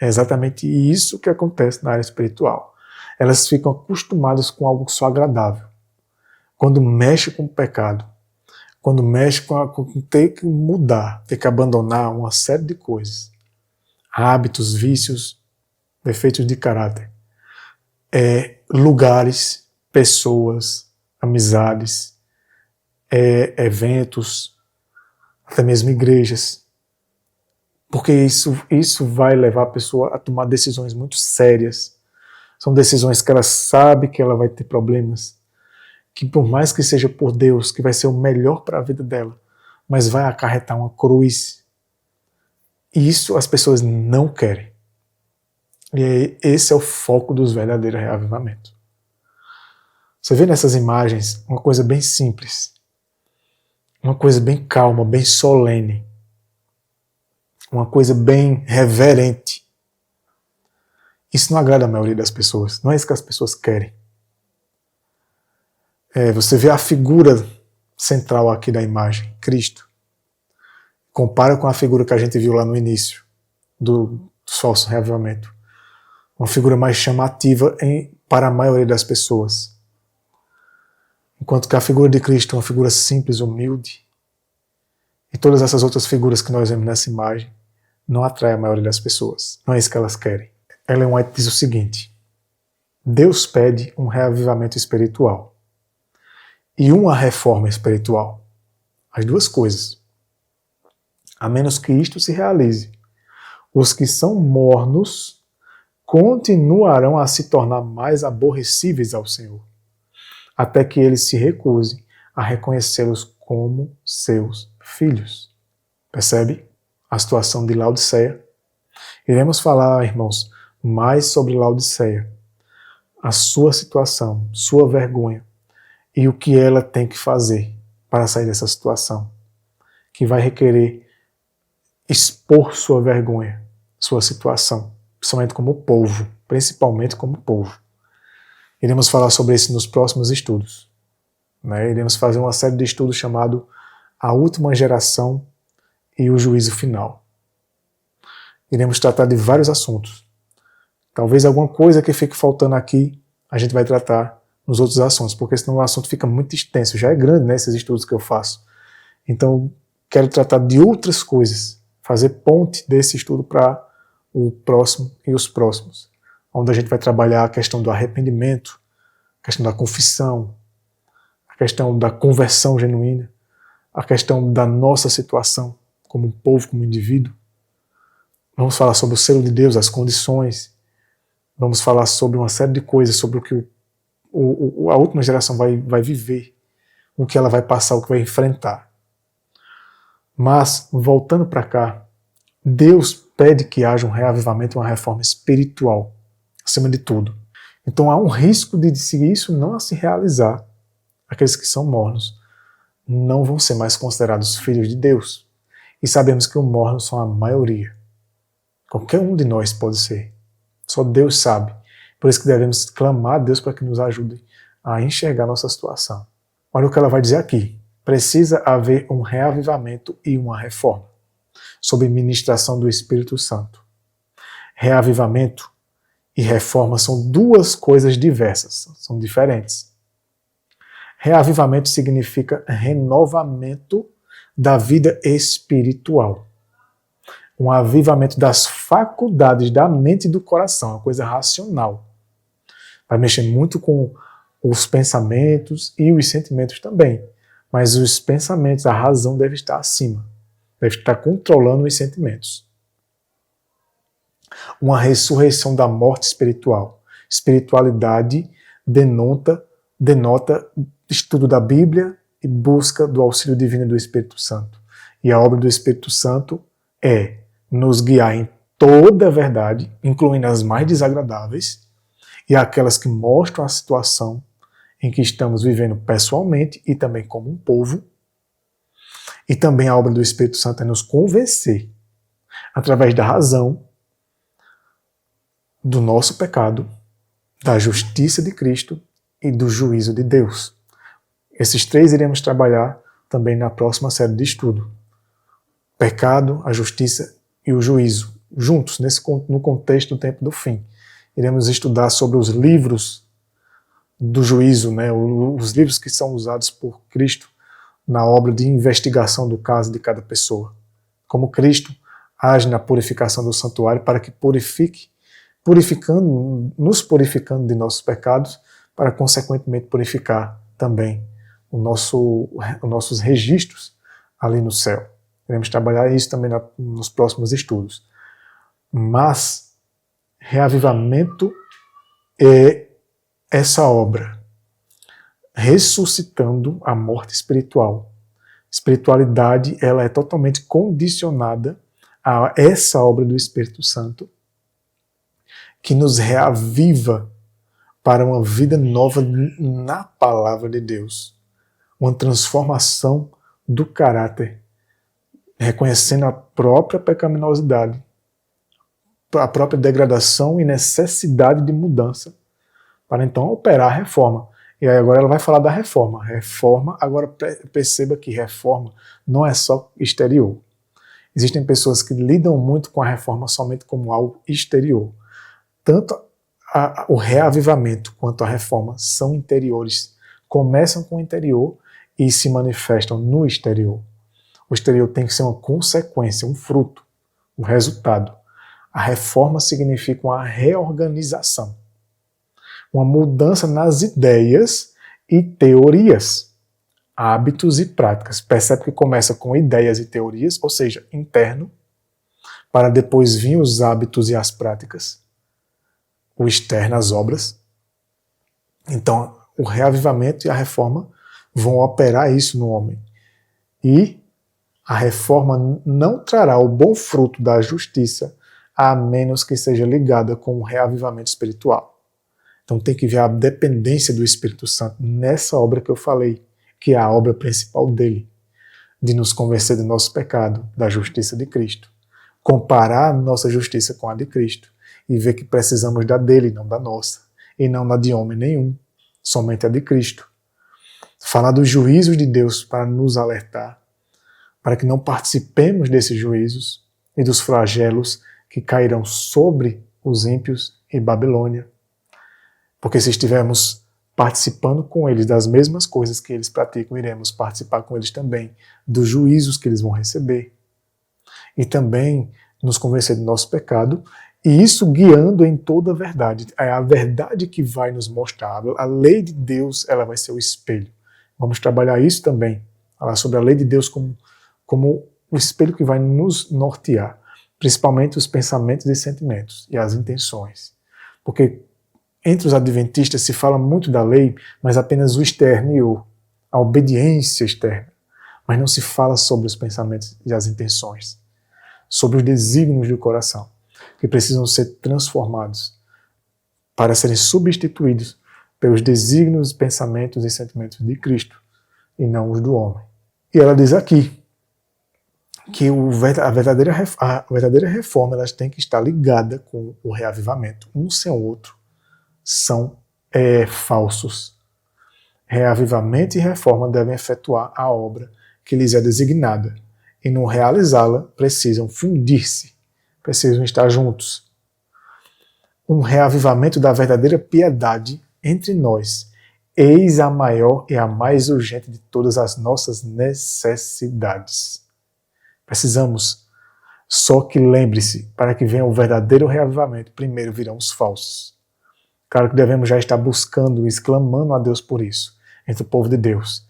É exatamente isso que acontece na área espiritual. Elas ficam acostumadas com algo só agradável. Quando mexe com o pecado, quando mexe com ter que mudar, ter que abandonar uma série de coisas, hábitos, vícios, defeitos de caráter, lugares, pessoas, amizades, eventos, até mesmo igrejas, porque isso vai levar a pessoa a tomar decisões muito sérias. São decisões que ela sabe que ela vai ter problemas, que por mais que seja por Deus, que vai ser o melhor para a vida dela, mas vai acarretar uma cruz. E isso as pessoas não querem. E esse é o foco dos verdadeiros reavivamentos. Você vê nessas imagens uma coisa bem simples, uma coisa bem calma, bem solene, uma coisa bem reverente. Isso não agrada a maioria das pessoas, não é isso que as pessoas querem. Você vê a figura central aqui da imagem, Cristo. Compara com a figura que a gente viu lá no início do falso reavivamento. Uma figura mais chamativa para a maioria das pessoas. Enquanto que a figura de Cristo é uma figura simples, humilde. E todas essas outras figuras que nós vemos nessa imagem não atraem a maioria das pessoas. Não é isso que elas querem. Ellen White diz o seguinte: Deus pede um reavivamento espiritual e uma reforma espiritual. As duas coisas. A menos que isto se realize, os que são mornos continuarão a se tornar mais aborrecíveis ao Senhor, até que ele se recuse a reconhecê-los como seus filhos. Percebe a situação de Laodiceia? Iremos falar, irmãos, mais sobre Laodiceia, a sua situação, sua vergonha e o que ela tem que fazer para sair dessa situação, que vai requerer expor sua vergonha, sua situação, principalmente como povo. Iremos falar sobre isso nos próximos estudos. Iremos fazer uma série de estudos chamado A Última Geração e o Juízo Final. Iremos tratar de vários assuntos. Talvez alguma coisa que fique faltando aqui, a gente vai tratar nos outros assuntos, porque senão o assunto fica muito extenso. Já é grande, esses estudos que eu faço. Então, quero tratar de outras coisas, fazer ponte desse estudo para o próximo e os próximos, onde a gente vai trabalhar a questão do arrependimento, a questão da confissão, a questão da conversão genuína, a questão da nossa situação como um povo, como indivíduo. Vamos falar sobre o selo de Deus, as condições. Vamos falar sobre uma série de coisas, sobre o que a última geração vai viver, o que ela vai passar, o que vai enfrentar. Mas, voltando para cá, Deus pede que haja um reavivamento, uma reforma espiritual, acima de tudo. Então há um risco de, se isso não se realizar, aqueles que são mornos não vão ser mais considerados filhos de Deus. E sabemos que os mornos são a maioria. Qualquer um de nós pode ser. Só Deus sabe. Por isso que devemos clamar a Deus para que nos ajude a enxergar nossa situação. Olha o que ela vai dizer aqui. Precisa haver um reavivamento e uma reforma, sob ministração do Espírito Santo. Reavivamento e reforma são duas coisas diversas, são diferentes. Reavivamento significa renovamento da vida espiritual. Um avivamento das faculdades da mente e do coração, uma coisa racional. Vai mexer muito com os pensamentos e os sentimentos também. Mas os pensamentos, a razão deve estar acima. Deve estar controlando os sentimentos. Uma ressurreição da morte espiritual. Espiritualidade denota estudo da Bíblia e busca do auxílio divino do Espírito Santo. E a obra do Espírito Santo é nos guiar em toda a verdade, incluindo as mais desagradáveis e aquelas que mostram a situação em que estamos vivendo pessoalmente e também como um povo. E também a obra do Espírito Santo é nos convencer, através da razão, do nosso pecado, da justiça de Cristo e do juízo de Deus. Esses três iremos trabalhar também na próxima série de estudo. Pecado, a justiça e o juízo, juntos, no contexto do tempo do fim. Iremos estudar sobre os livros do juízo, os livros que são usados por Cristo na obra de investigação do caso de cada pessoa. Como Cristo age na purificação do santuário para que nos purificando de nossos pecados, para consequentemente purificar também os nossos registros ali no céu. Iremos trabalhar isso também nos próximos estudos. Mas reavivamento é essa obra, ressuscitando a morte espiritual. Espiritualidade, ela é totalmente condicionada a essa obra do Espírito Santo, que nos reaviva para uma vida nova na palavra de Deus. Uma transformação do caráter reconhecendo a própria pecaminosidade, a própria degradação e necessidade de mudança, para então operar a reforma. E aí agora ela vai falar da reforma. Reforma, agora perceba que reforma não é só exterior. Existem pessoas que lidam muito com a reforma somente como algo exterior. Tanto o reavivamento quanto a reforma são interiores. Começam com o interior e se manifestam no exterior. O exterior tem que ser uma consequência, um fruto, um resultado. A reforma significa uma reorganização, uma mudança nas ideias e teorias, hábitos e práticas. Percebe que começa com ideias e teorias, ou seja, interno, para depois vir os hábitos e as práticas, o externo, as obras. Então, o reavivamento e a reforma vão operar isso no homem. E a reforma não trará o bom fruto da justiça, a menos que seja ligada com o reavivamento espiritual. Então tem que ver a dependência do Espírito Santo nessa obra que eu falei, que é a obra principal dele, de nos convencer do nosso pecado, da justiça de Cristo. Comparar a nossa justiça com a de Cristo e ver que precisamos da dele, não da nossa, e não da de homem nenhum, somente a de Cristo. Falar dos juízos de Deus para nos alertar, para que não participemos desses juízos e dos flagelos que cairão sobre os ímpios e Babilônia. Porque se estivermos participando com eles das mesmas coisas que eles praticam, iremos participar com eles também dos juízos que eles vão receber. E também nos convencer do nosso pecado, e isso guiando em toda a verdade. É a verdade que vai nos mostrar. A lei de Deus, ela vai ser o espelho. Vamos trabalhar isso também. Falar sobre a lei de Deus como o espelho que vai nos nortear. Principalmente os pensamentos e sentimentos e as intenções. Porque entre os adventistas se fala muito da lei, mas apenas o externo, a obediência externa. Mas não se fala sobre os pensamentos e as intenções. Sobre os desígnios do coração, que precisam ser transformados para serem substituídos pelos desígnios, pensamentos e sentimentos de Cristo e não os do homem. E ela diz aqui que a verdadeira reforma elas tem que estar ligada com o reavivamento. Um sem o outro são falsos. Reavivamento e reforma devem efetuar a obra que lhes é designada e, no realizá-la, precisam fundir-se, precisam estar juntos. Um reavivamento da verdadeira piedade entre nós, eis a maior e a mais urgente de todas as nossas necessidades. Precisamos, só que lembre-se, para que venha o verdadeiro reavivamento, primeiro virão os falsos. Claro que devemos já estar buscando e exclamando a Deus por isso, entre o povo de Deus.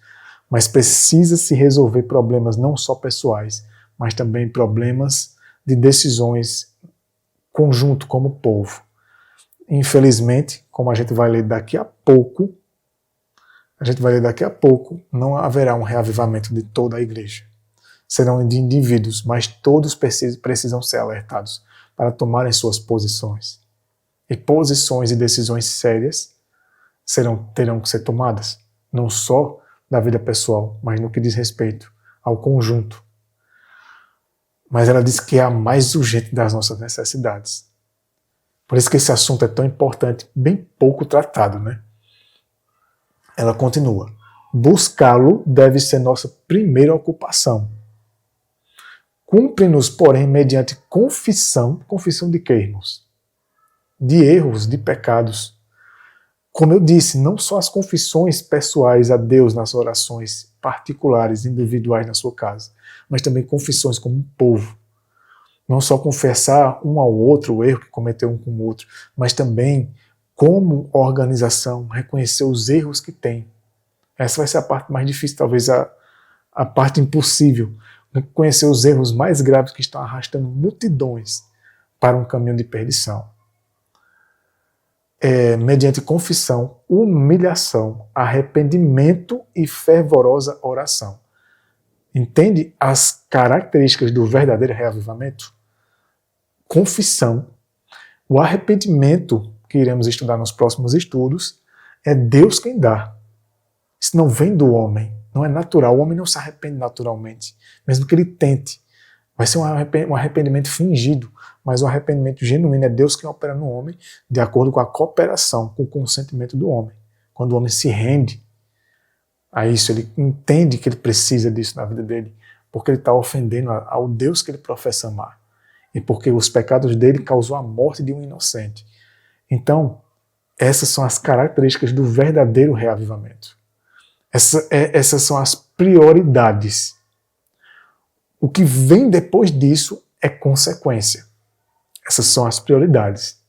Mas precisa-se resolver problemas não só pessoais, mas também problemas de decisões conjunto como povo. Infelizmente, como a gente vai ler daqui a pouco, não haverá um reavivamento de toda a igreja. Serão de indivíduos, mas todos precisam ser alertados para tomarem suas posições. E posições e decisões sérias terão que ser tomadas, não só da vida pessoal, mas no que diz respeito ao conjunto. Mas ela diz que é a mais urgente das nossas necessidades. Por isso que esse assunto é tão importante, bem pouco tratado, né? Ela continua. Buscá-lo deve ser nossa primeira ocupação. Cumpre-nos, porém, mediante confissão de quê, irmãos? De erros, de pecados. Como eu disse, não só as confissões pessoais a Deus nas orações particulares, individuais na sua casa, mas também confissões como um povo. Não só confessar um ao outro o erro que cometeu um com o outro, mas também, como organização, reconhecer os erros que tem. Essa vai ser a parte mais difícil, talvez a parte impossível. Reconhecer os erros mais graves que estão arrastando multidões para um caminho de perdição. Mediante confissão, humilhação, arrependimento e fervorosa oração. Entende as características do verdadeiro reavivamento? Confissão, o arrependimento, que iremos estudar nos próximos estudos, é Deus quem dá. Isso não vem do homem, não é natural. O homem não se arrepende naturalmente, mesmo que ele tente. Vai ser um arrependimento fingido, mas o arrependimento genuíno é Deus quem opera no homem, de acordo com a cooperação, com o consentimento do homem. Quando o homem se rende a isso, ele entende que ele precisa disso na vida dele, porque ele está ofendendo ao Deus que ele professa amar, e porque os pecados dele causou a morte de um inocente. Então, essas são as características do verdadeiro reavivamento. Essas são as prioridades. O que vem depois disso é consequência. Essas são as prioridades.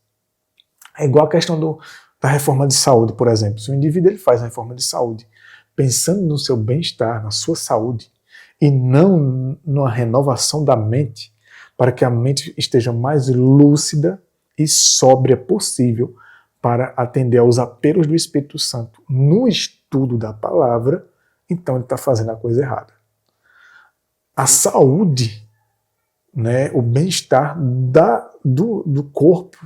É igual a questão da reforma de saúde, por exemplo. Se o indivíduo ele faz a reforma de saúde pensando no seu bem-estar, na sua saúde, e não na renovação da mente, para que a mente esteja mais lúcida e sóbria possível para atender aos apelos do Espírito Santo no estudo da palavra, então ele está fazendo a coisa errada. A saúde, né, o bem-estar do corpo,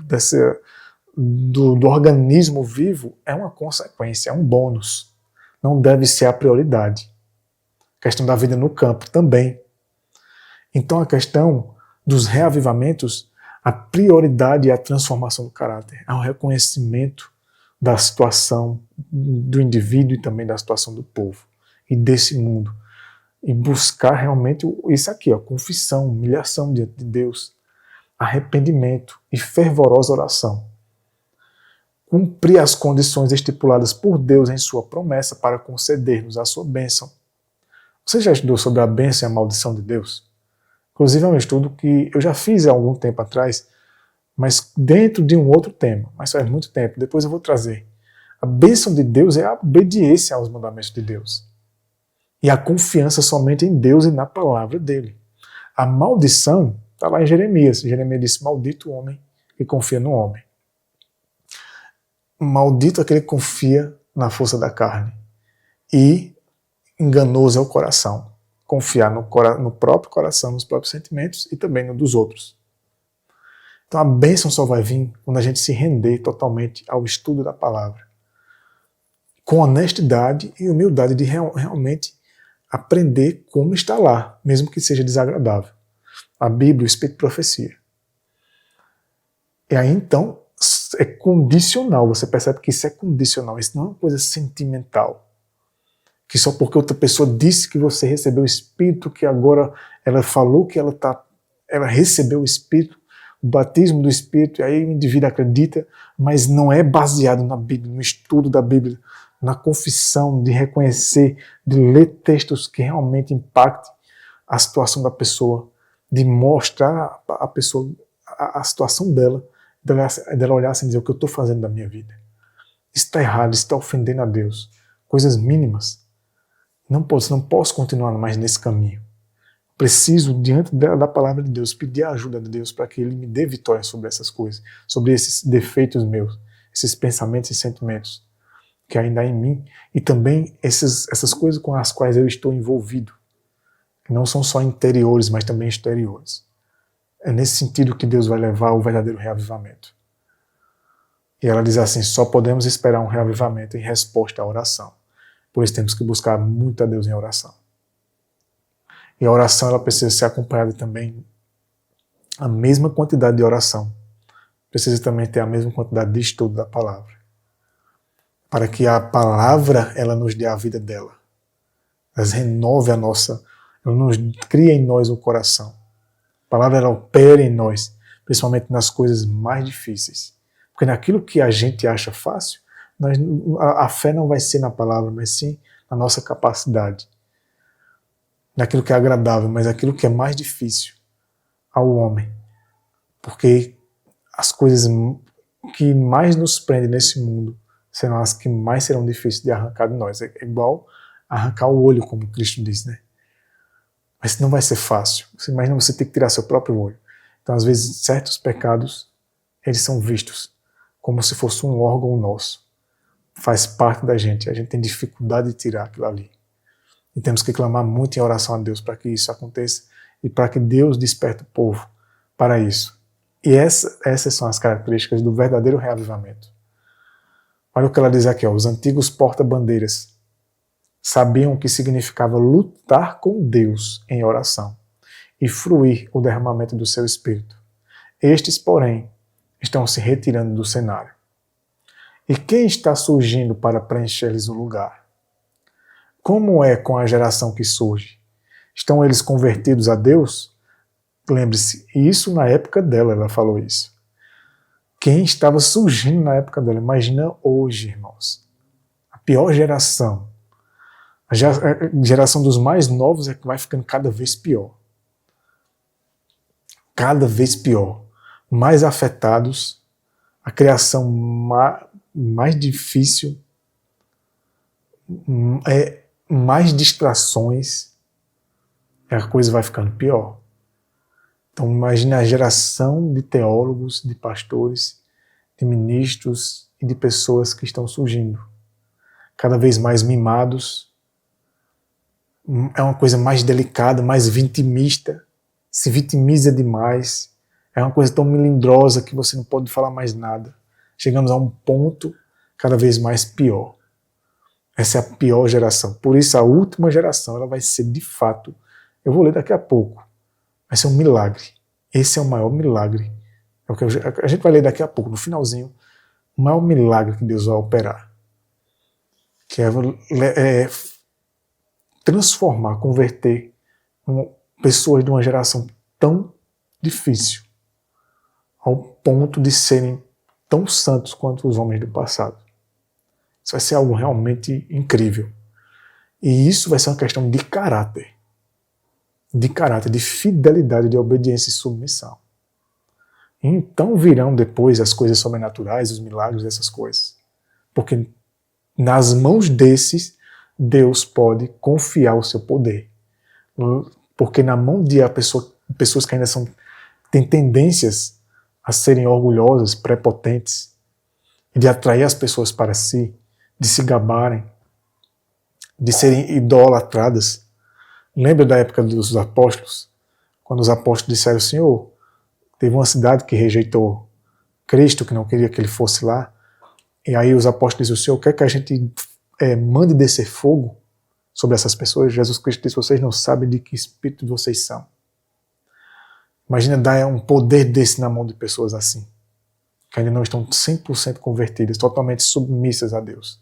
do organismo vivo, é uma consequência, é um bônus. Não deve ser a prioridade. A questão da vida no campo também. Então a questão dos reavivamentos, a prioridade é a transformação do caráter, é o reconhecimento da situação do indivíduo e também da situação do povo e desse mundo. E buscar realmente isso aqui, confissão, humilhação diante de Deus, arrependimento e fervorosa oração. Cumprir as condições estipuladas por Deus em sua promessa para conceder-nos a sua bênção. Você já estudou sobre a bênção e a maldição de Deus? Inclusive é um estudo que eu já fiz há algum tempo atrás, mas dentro de um outro tema, mas faz muito tempo, depois eu vou trazer. A bênção de Deus é a obediência aos mandamentos de Deus. E a confiança somente em Deus e na palavra dele. A maldição está lá em Jeremias. Jeremias disse, maldito o homem que confia no homem. Maldito aquele que confia na força da carne. E enganoso é o coração. Confiar no próprio coração, nos próprios sentimentos e também no dos outros. Então a bênção só vai vir quando a gente se render totalmente ao estudo da palavra. Com honestidade e humildade de realmente aprender como está lá, mesmo que seja desagradável. A Bíblia, o Espírito de Profecia. E aí então é condicional, você percebe que isso é condicional, isso não é uma coisa sentimental. Que só porque outra pessoa disse que você recebeu o Espírito, que agora ela falou que ela recebeu o Espírito, o batismo do Espírito, e aí o indivíduo acredita, mas não é baseado na Bíblia, no estudo da Bíblia, na confissão, de reconhecer, de ler textos que realmente impactem a situação da pessoa, de mostrar a pessoa a situação dela, dela olhar assim e dizer o que eu estou fazendo da minha vida. Isso está errado, isso está ofendendo a Deus. Coisas mínimas. Não posso continuar mais nesse caminho. Preciso, diante da palavra de Deus, pedir a ajuda de Deus para que Ele me dê vitória sobre essas coisas, sobre esses defeitos meus, esses pensamentos e sentimentos que ainda há em mim, e também essas coisas com as quais eu estou envolvido, que não são só interiores, mas também exteriores. É nesse sentido que Deus vai levar o verdadeiro reavivamento. E ela diz assim, só podemos esperar um reavivamento em resposta à oração. Por isso temos que buscar muito a Deus em oração. E a oração ela precisa ser acompanhada também, a mesma quantidade de oração. Precisa também ter a mesma quantidade de estudo da palavra. Para que a palavra ela nos dê a vida dela. Ela renove ela nos cria em nós o coração. A palavra ela opera em nós, principalmente nas coisas mais difíceis. Porque naquilo que a gente acha fácil, a fé não vai ser na palavra, mas sim na nossa capacidade. Naquilo que é agradável, mas aquilo que é mais difícil ao homem. Porque as coisas que mais nos prendem nesse mundo serão as que mais serão difíceis de arrancar de nós. É igual arrancar o olho, como Cristo diz, né? Mas não vai ser fácil. Você imagina você ter que tirar seu próprio olho. Então, às vezes, certos pecados, eles são vistos como se fosse um órgão nosso. Faz parte da gente. A gente tem dificuldade de tirar aquilo ali. E temos que clamar muito em oração a Deus para que isso aconteça e para que Deus desperte o povo para isso. E essas são as características do verdadeiro reavivamento. Olha o que ela diz aqui, os antigos porta-bandeiras sabiam o que significava lutar com Deus em oração e fruir o derramamento do seu Espírito. Estes, porém, estão se retirando do cenário. E quem está surgindo para preencher-lhes o lugar? Como é com a geração que surge? Estão eles convertidos a Deus? Lembre-se, isso na época dela, ela falou isso. Quem estava surgindo na época dela? Imagina hoje, irmãos. A pior geração. A geração dos mais novos é que vai ficando cada vez pior. Cada vez pior. Mais afetados, a criação mais difícil, mais distrações, a coisa vai ficando pior. Então imagine a geração de teólogos, de pastores, de ministros e de pessoas que estão surgindo. Cada vez mais mimados, é uma coisa mais delicada, mais vitimista, se vitimiza demais, é uma coisa tão melindrosa que você não pode falar mais nada. Chegamos a um ponto cada vez mais pior. Essa é a pior geração. Por isso a última geração ela vai ser de fato, eu vou ler daqui a pouco, vai ser um milagre. Esse é o maior milagre. É o que a gente vai ler daqui a pouco, no finalzinho, o maior milagre que Deus vai operar. Que é transformar, converter pessoas de uma geração tão difícil ao ponto de serem tão santos quanto os homens do passado. Isso vai ser algo realmente incrível. E isso vai ser uma questão de caráter, de fidelidade, de obediência e submissão. Então virão depois as coisas sobrenaturais, os milagres, essas coisas. Porque nas mãos desses, Deus pode confiar o seu poder. Porque na mão de pessoas que ainda têm tendências a serem orgulhosas, prepotentes, de atrair as pessoas para si, de se gabarem, de serem idolatradas. Lembra da época dos apóstolos? Quando os apóstolos disseram, Senhor, teve uma cidade que rejeitou Cristo, que não queria que ele fosse lá, e aí os apóstolos disseram, Senhor, quer que a gente mande descer fogo sobre essas pessoas? Jesus Cristo disse, vocês não sabem de que espírito vocês são. Imagina dar um poder desse na mão de pessoas assim, que ainda não estão 100% convertidas, totalmente submissas a Deus.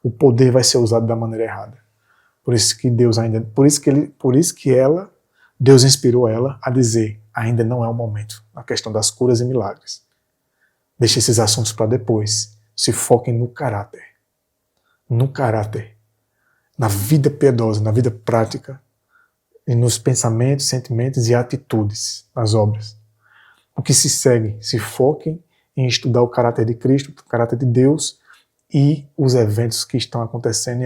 O poder vai ser usado da maneira errada. Por isso que Deus inspirou ela a dizer, ainda não é o momento, na questão das curas e milagres. Deixe esses assuntos para depois. Se foquem no caráter. No caráter. Na vida piedosa, na vida prática, e nos pensamentos, sentimentos e atitudes, nas obras. O que se segue, se foquem em estudar o caráter de Cristo, o caráter de Deus e os eventos que estão acontecendo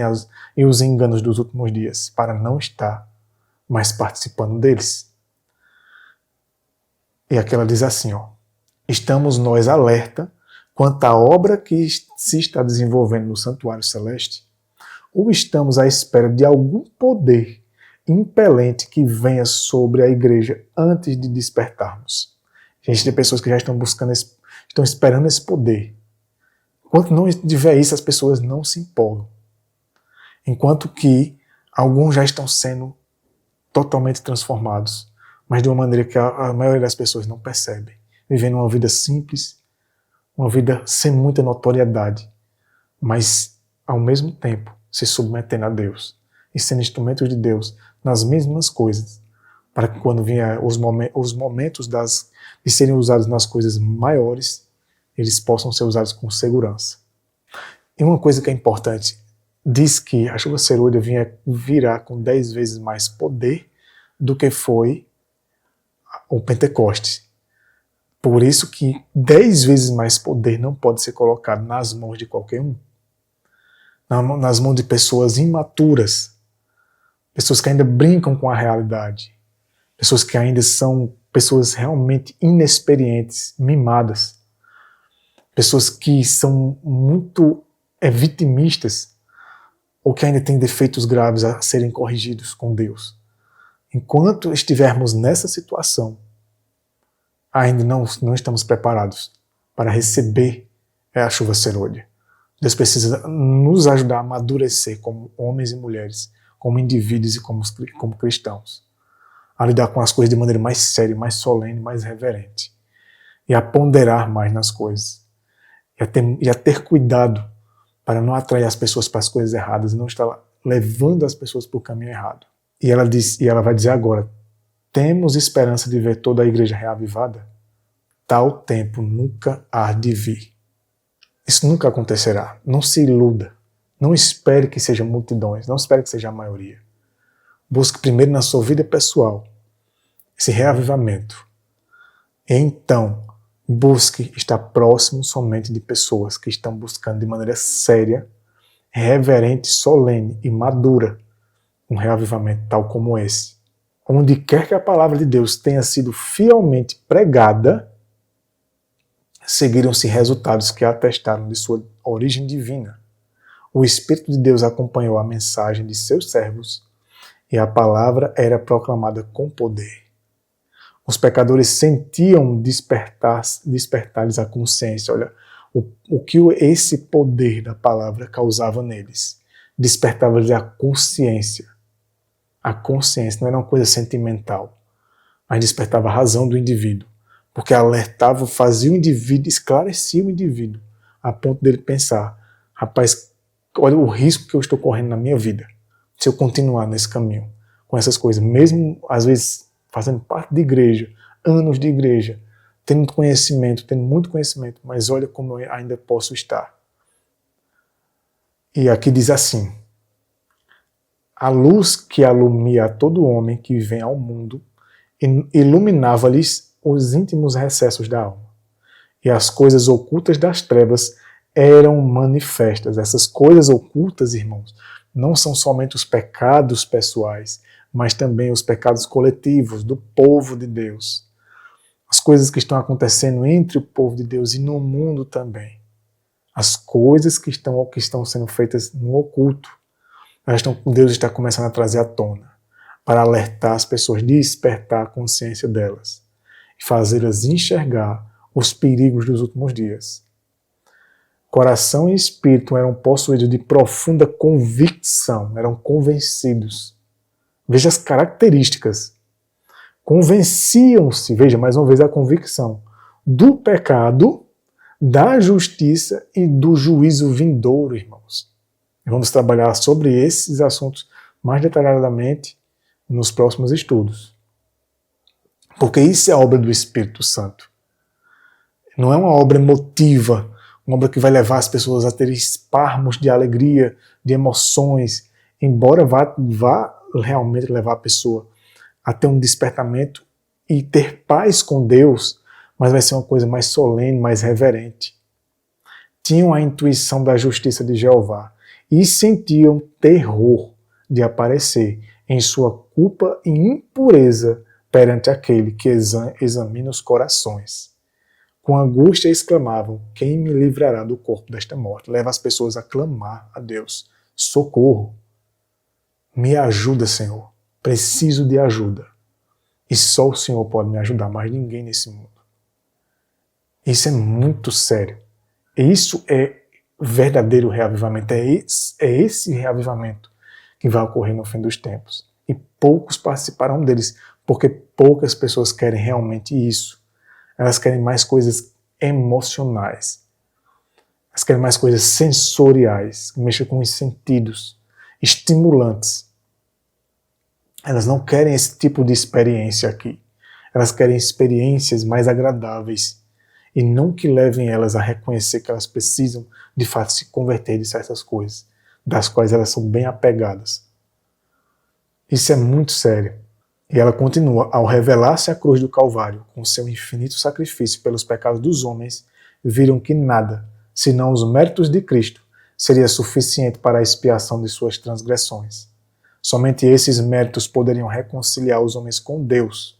e os enganos dos últimos dias, para não estar mais participando deles. E aqui ela diz assim, estamos nós alerta quanto à obra que se está desenvolvendo no santuário celeste, ou estamos à espera de algum poder impelente que venha sobre a igreja antes de despertarmos. Gente, tem pessoas que já estão estão esperando esse poder. Enquanto não tiver isso, as pessoas não se empolgam. Enquanto que alguns já estão sendo totalmente transformados, mas de uma maneira que a maioria das pessoas não percebe. Vivendo uma vida simples, uma vida sem muita notoriedade, mas ao mesmo tempo se submetendo a Deus e sendo instrumentos de Deus nas mesmas coisas, para que quando vier os momentos de serem usados nas coisas maiores, eles possam ser usados com segurança. E uma coisa que é importante, diz que a chuva serôdia virá com 10 vezes mais poder do que foi o Pentecostes. Por isso que 10 vezes mais poder não pode ser colocado nas mãos de qualquer um. Nas mãos de pessoas imaturas, pessoas que ainda brincam com a realidade, pessoas que ainda são pessoas realmente inexperientes, mimadas, pessoas que são muito vitimistas ou que ainda têm defeitos graves a serem corrigidos com Deus. Enquanto estivermos nessa situação, ainda não estamos preparados para receber a chuva serôdia. Deus precisa nos ajudar a amadurecer como homens e mulheres, como indivíduos e como cristãos. a lidar com as coisas de maneira mais séria, mais solene, mais reverente, e a ponderar mais nas coisas, e a ter cuidado para não atrair as pessoas para as coisas erradas e não estar levando as pessoas para o caminho errado. E ela vai dizer agora: temos esperança de ver toda a igreja reavivada? Tal tempo nunca há de vir. Isso nunca acontecerá. Não se iluda. Não espere que sejam multidões. Não espere que seja a maioria. Busque primeiro na sua vida pessoal esse reavivamento. E então, busque estar próximo somente de pessoas que estão buscando de maneira séria, reverente, solene e madura um reavivamento tal como esse. Onde quer que a palavra de Deus tenha sido fielmente pregada, seguiram-se resultados que atestaram de sua origem divina. O Espírito de Deus acompanhou a mensagem de seus servos e a palavra era proclamada com poder. Os pecadores sentiam despertar-lhes a consciência. Olha, o que esse poder da palavra causava neles. Despertava-lhes a consciência. A consciência não era uma coisa sentimental, mas despertava a razão do indivíduo. Porque alertava, fazia o indivíduo, esclarecia o indivíduo, a ponto dele pensar: rapaz, olha o risco que eu estou correndo na minha vida, se eu continuar nesse caminho, com essas coisas, mesmo às vezes fazendo parte de igreja, anos de igreja, tendo conhecimento, tendo muito conhecimento, mas olha como eu ainda posso estar. E aqui diz assim: a luz que alumia a todo homem que vem ao mundo iluminava-lhes os íntimos recessos da alma. E as coisas ocultas das trevas eram manifestas. Essas coisas ocultas, irmãos, não são somente os pecados pessoais, mas também os pecados coletivos do povo de Deus. As coisas que estão acontecendo entre o povo de Deus e no mundo também. As coisas que estão sendo feitas no oculto. Deus está começando a trazer à tona, para alertar as pessoas, despertar a consciência delas e fazê-las enxergar os perigos dos últimos dias. Coração e espírito eram possuídos de profunda convicção, eram convencidos. Veja as características. Convenciam-se, veja mais uma vez a convicção, do pecado, da justiça e do juízo vindouro, irmãos. E vamos trabalhar sobre esses assuntos mais detalhadamente nos próximos estudos. Porque isso é obra do Espírito Santo. Não é uma obra emotiva, uma obra que vai levar as pessoas a ter espasmos de alegria, de emoções, embora vá realmente levar a pessoa a ter um despertamento e ter paz com Deus, mas vai ser uma coisa mais solene, mais reverente. Tinham a intuição da justiça de Jeová e sentiam terror de aparecer em sua culpa e impureza perante aquele que examina os corações. Com angústia exclamavam: quem me livrará do corpo desta morte? Leva as pessoas a clamar a Deus: socorro, me ajuda, Senhor, preciso de ajuda. E só o Senhor pode me ajudar, mais ninguém nesse mundo. Isso é muito sério. Isso é verdadeiro reavivamento. É esse reavivamento que vai ocorrer no fim dos tempos. E poucos participarão deles, porque poucas pessoas querem realmente isso. Elas querem mais coisas emocionais. Elas querem mais coisas sensoriais, que mexam com os sentidos, estimulantes. Elas não querem esse tipo de experiência aqui. Elas querem experiências mais agradáveis e não que levem elas a reconhecer que elas precisam de fato se converter de certas coisas, das quais elas são bem apegadas. Isso é muito sério. E ela continua: ao revelar-se a cruz do Calvário com seu infinito sacrifício pelos pecados dos homens, viram que nada, senão os méritos de Cristo, seria suficiente para a expiação de suas transgressões. Somente esses méritos poderiam reconciliar os homens com Deus.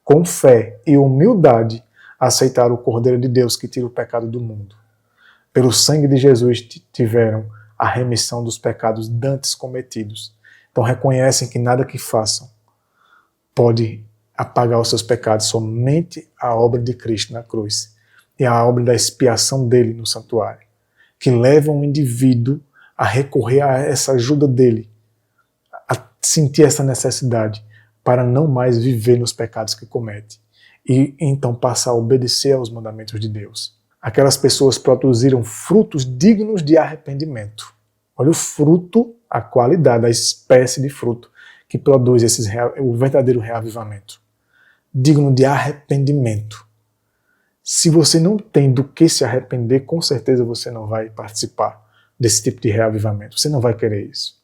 Com fé e humildade, aceitar o Cordeiro de Deus que tira o pecado do mundo. Pelo sangue de Jesus tiveram a remissão dos pecados dantes cometidos. Então reconhecem que nada que façam pode apagar os seus pecados, somente a obra de Cristo na cruz e a obra da expiação dele no santuário, que levam o indivíduo a recorrer a essa ajuda dele, a sentir essa necessidade, para não mais viver nos pecados que comete e então passar a obedecer aos mandamentos de Deus. Aquelas pessoas produziram frutos dignos de arrependimento. Olha o fruto, a qualidade, a espécie de fruto que produz o verdadeiro reavivamento. Digno de arrependimento. Se você não tem do que se arrepender, com certeza você não vai participar desse tipo de reavivamento. Você não vai querer isso.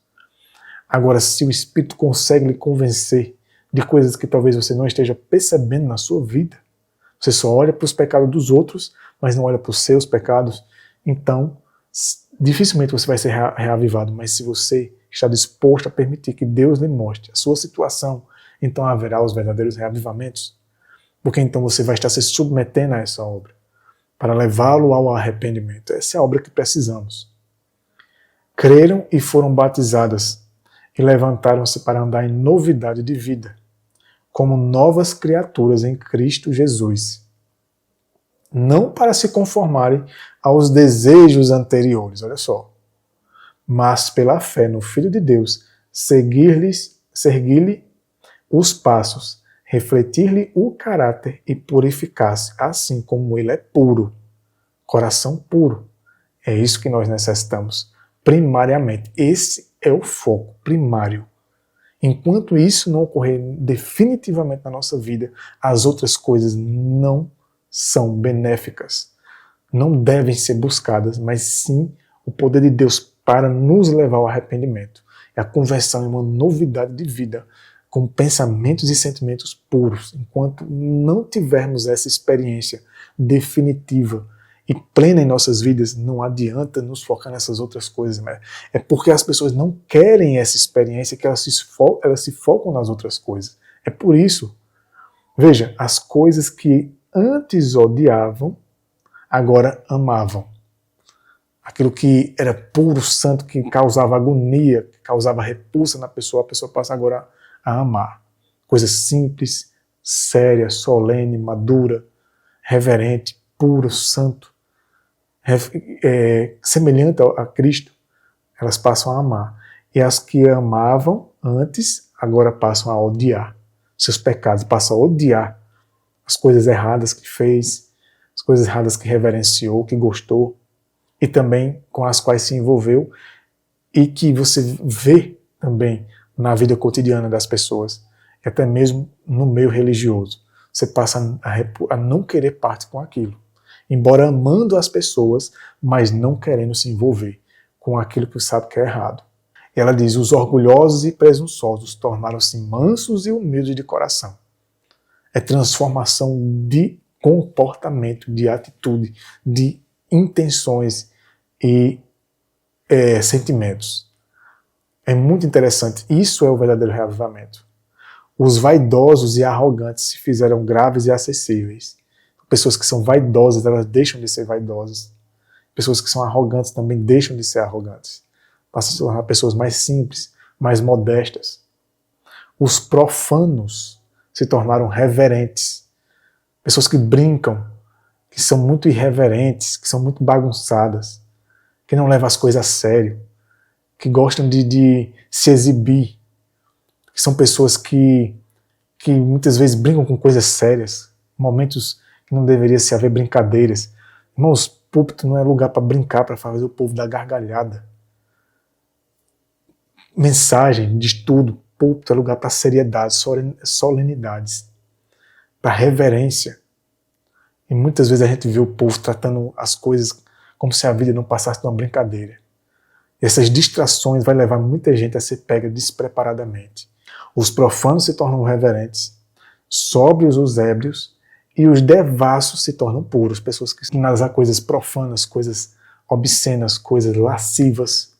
Agora, se o Espírito consegue lhe convencer de coisas que talvez você não esteja percebendo na sua vida, você só olha para os pecados dos outros, mas não olha para os seus pecados, então dificilmente você vai ser reavivado. Mas se você está disposto a permitir que Deus lhe mostre a sua situação, então haverá os verdadeiros reavivamentos. Porque então você vai estar se submetendo a essa obra, para levá-lo ao arrependimento. Essa é a obra que precisamos. Creram e foram batizadas, e levantaram-se para andar em novidade de vida, como novas criaturas em Cristo Jesus. Não para se conformarem aos desejos anteriores, olha só, mas pela fé no Filho de Deus, seguir-lhe os passos, refletir-lhe o caráter e purificar-se, assim como ele é puro, coração puro. É isso que nós necessitamos, primariamente. Esse é o foco primário. Enquanto isso não ocorrer definitivamente na nossa vida, as outras coisas não são benéficas. Não devem ser buscadas, mas sim o poder de Deus para nos levar ao arrependimento. É a conversão em uma novidade de vida, com pensamentos e sentimentos puros. Enquanto não tivermos essa experiência definitiva e plena em nossas vidas, não adianta nos focar nessas outras coisas. É porque as pessoas não querem essa experiência que elas se focam nas outras coisas. É por isso. Veja, as coisas que antes odiavam, agora amavam. Aquilo que era puro, santo, que causava agonia, que causava repulsa na pessoa, a pessoa passa agora a amar. Coisa simples, séria, solene, madura, reverente, puro, santo, semelhante a Cristo, elas passam a amar. E as que amavam antes, agora passam a odiar seus pecados, passam a odiar as coisas erradas que fez, as coisas erradas que reverenciou, que gostou, e também com as quais se envolveu, e que você vê também na vida cotidiana das pessoas, e até mesmo no meio religioso. Você passa a não querer parte com aquilo, embora amando as pessoas, mas não querendo se envolver com aquilo que sabe que é errado. E ela diz, os orgulhosos e presunçosos tornaram-se mansos e humildes de coração. É transformação de comportamento, de atitude, de intenções e sentimentos. É muito interessante. Isso é o verdadeiro reavivamento. Os vaidosos e arrogantes se fizeram graves e acessíveis. Pessoas que são vaidosas, elas deixam de ser vaidosas. Pessoas que são arrogantes também deixam de ser arrogantes. Passam a se tornar pessoas mais simples, mais modestas. Os profanos se tornaram reverentes. Pessoas que brincam, que são muito irreverentes, que são muito bagunçadas, que não levam as coisas a sério, que gostam de se exibir, que são pessoas que muitas vezes brincam com coisas sérias, momentos que não deveria se haver brincadeiras. Irmãos, púlpito não é lugar para brincar, para fazer o povo dar gargalhada. Mensagem de estudo, púlpito é lugar para seriedade, solenidades, para reverência. E muitas vezes a gente vê o povo tratando as coisas como se a vida não passasse de uma brincadeira. E essas distrações vai levar muita gente a ser pega despreparadamente. Os profanos se tornam reverentes, sóbrios os ébrios, e os devassos se tornam puros. Pessoas que nas coisas profanas, coisas obscenas, coisas lascivas,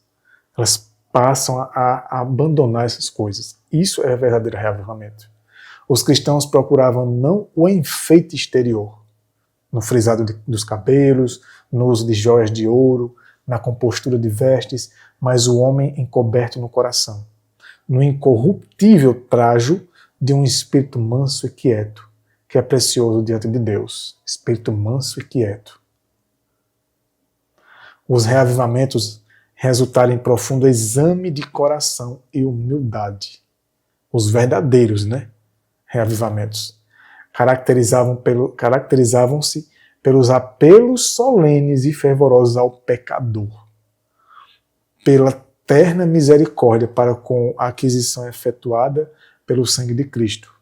elas passam a abandonar essas coisas. Isso é verdadeiro reavivamento. Os cristãos procuravam não o enfeite exterior, no frisado dos cabelos, no uso de joias de ouro, na compostura de vestes, mas o homem encoberto no coração, no incorruptível trajo de um espírito manso e quieto, que é precioso diante de Deus. Espírito manso e quieto. Os reavivamentos resultaram em profundo exame de coração e humildade. os verdadeiros, reavivamentos. Caracterizavam-se pelos apelos solenes e fervorosos ao pecador, pela terna misericórdia para com a aquisição efetuada pelo sangue de Cristo.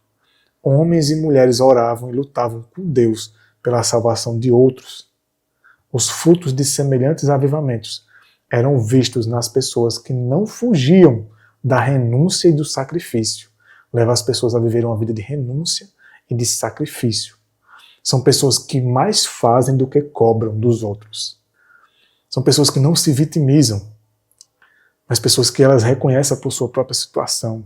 Homens e mulheres oravam e lutavam com Deus pela salvação de outros. Os frutos de semelhantes avivamentos eram vistos nas pessoas que não fugiam da renúncia e do sacrifício. Leva as pessoas a viver uma vida de renúncia e de sacrifício. São pessoas que mais fazem do que cobram dos outros. São pessoas que não se vitimizam, mas pessoas que elas reconhecem por sua própria situação.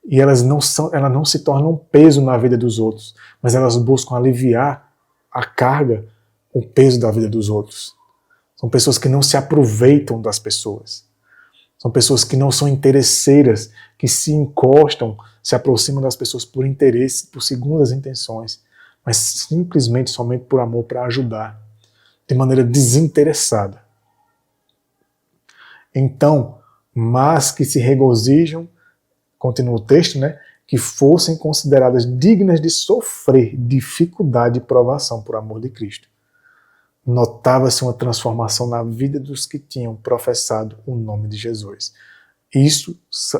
E elas não se tornam um peso na vida dos outros, mas elas buscam aliviar a carga, o peso da vida dos outros. São pessoas que não se aproveitam das pessoas. São pessoas que não são interesseiras, que se encostam, se aproximam das pessoas por interesse, por segundas intenções, mas simplesmente, somente por amor, para ajudar, de maneira desinteressada. Então, mas que se regozijam, continua o texto, que fossem consideradas dignas de sofrer dificuldade e provação por amor de Cristo. Notava-se uma transformação na vida dos que tinham professado o nome de Jesus.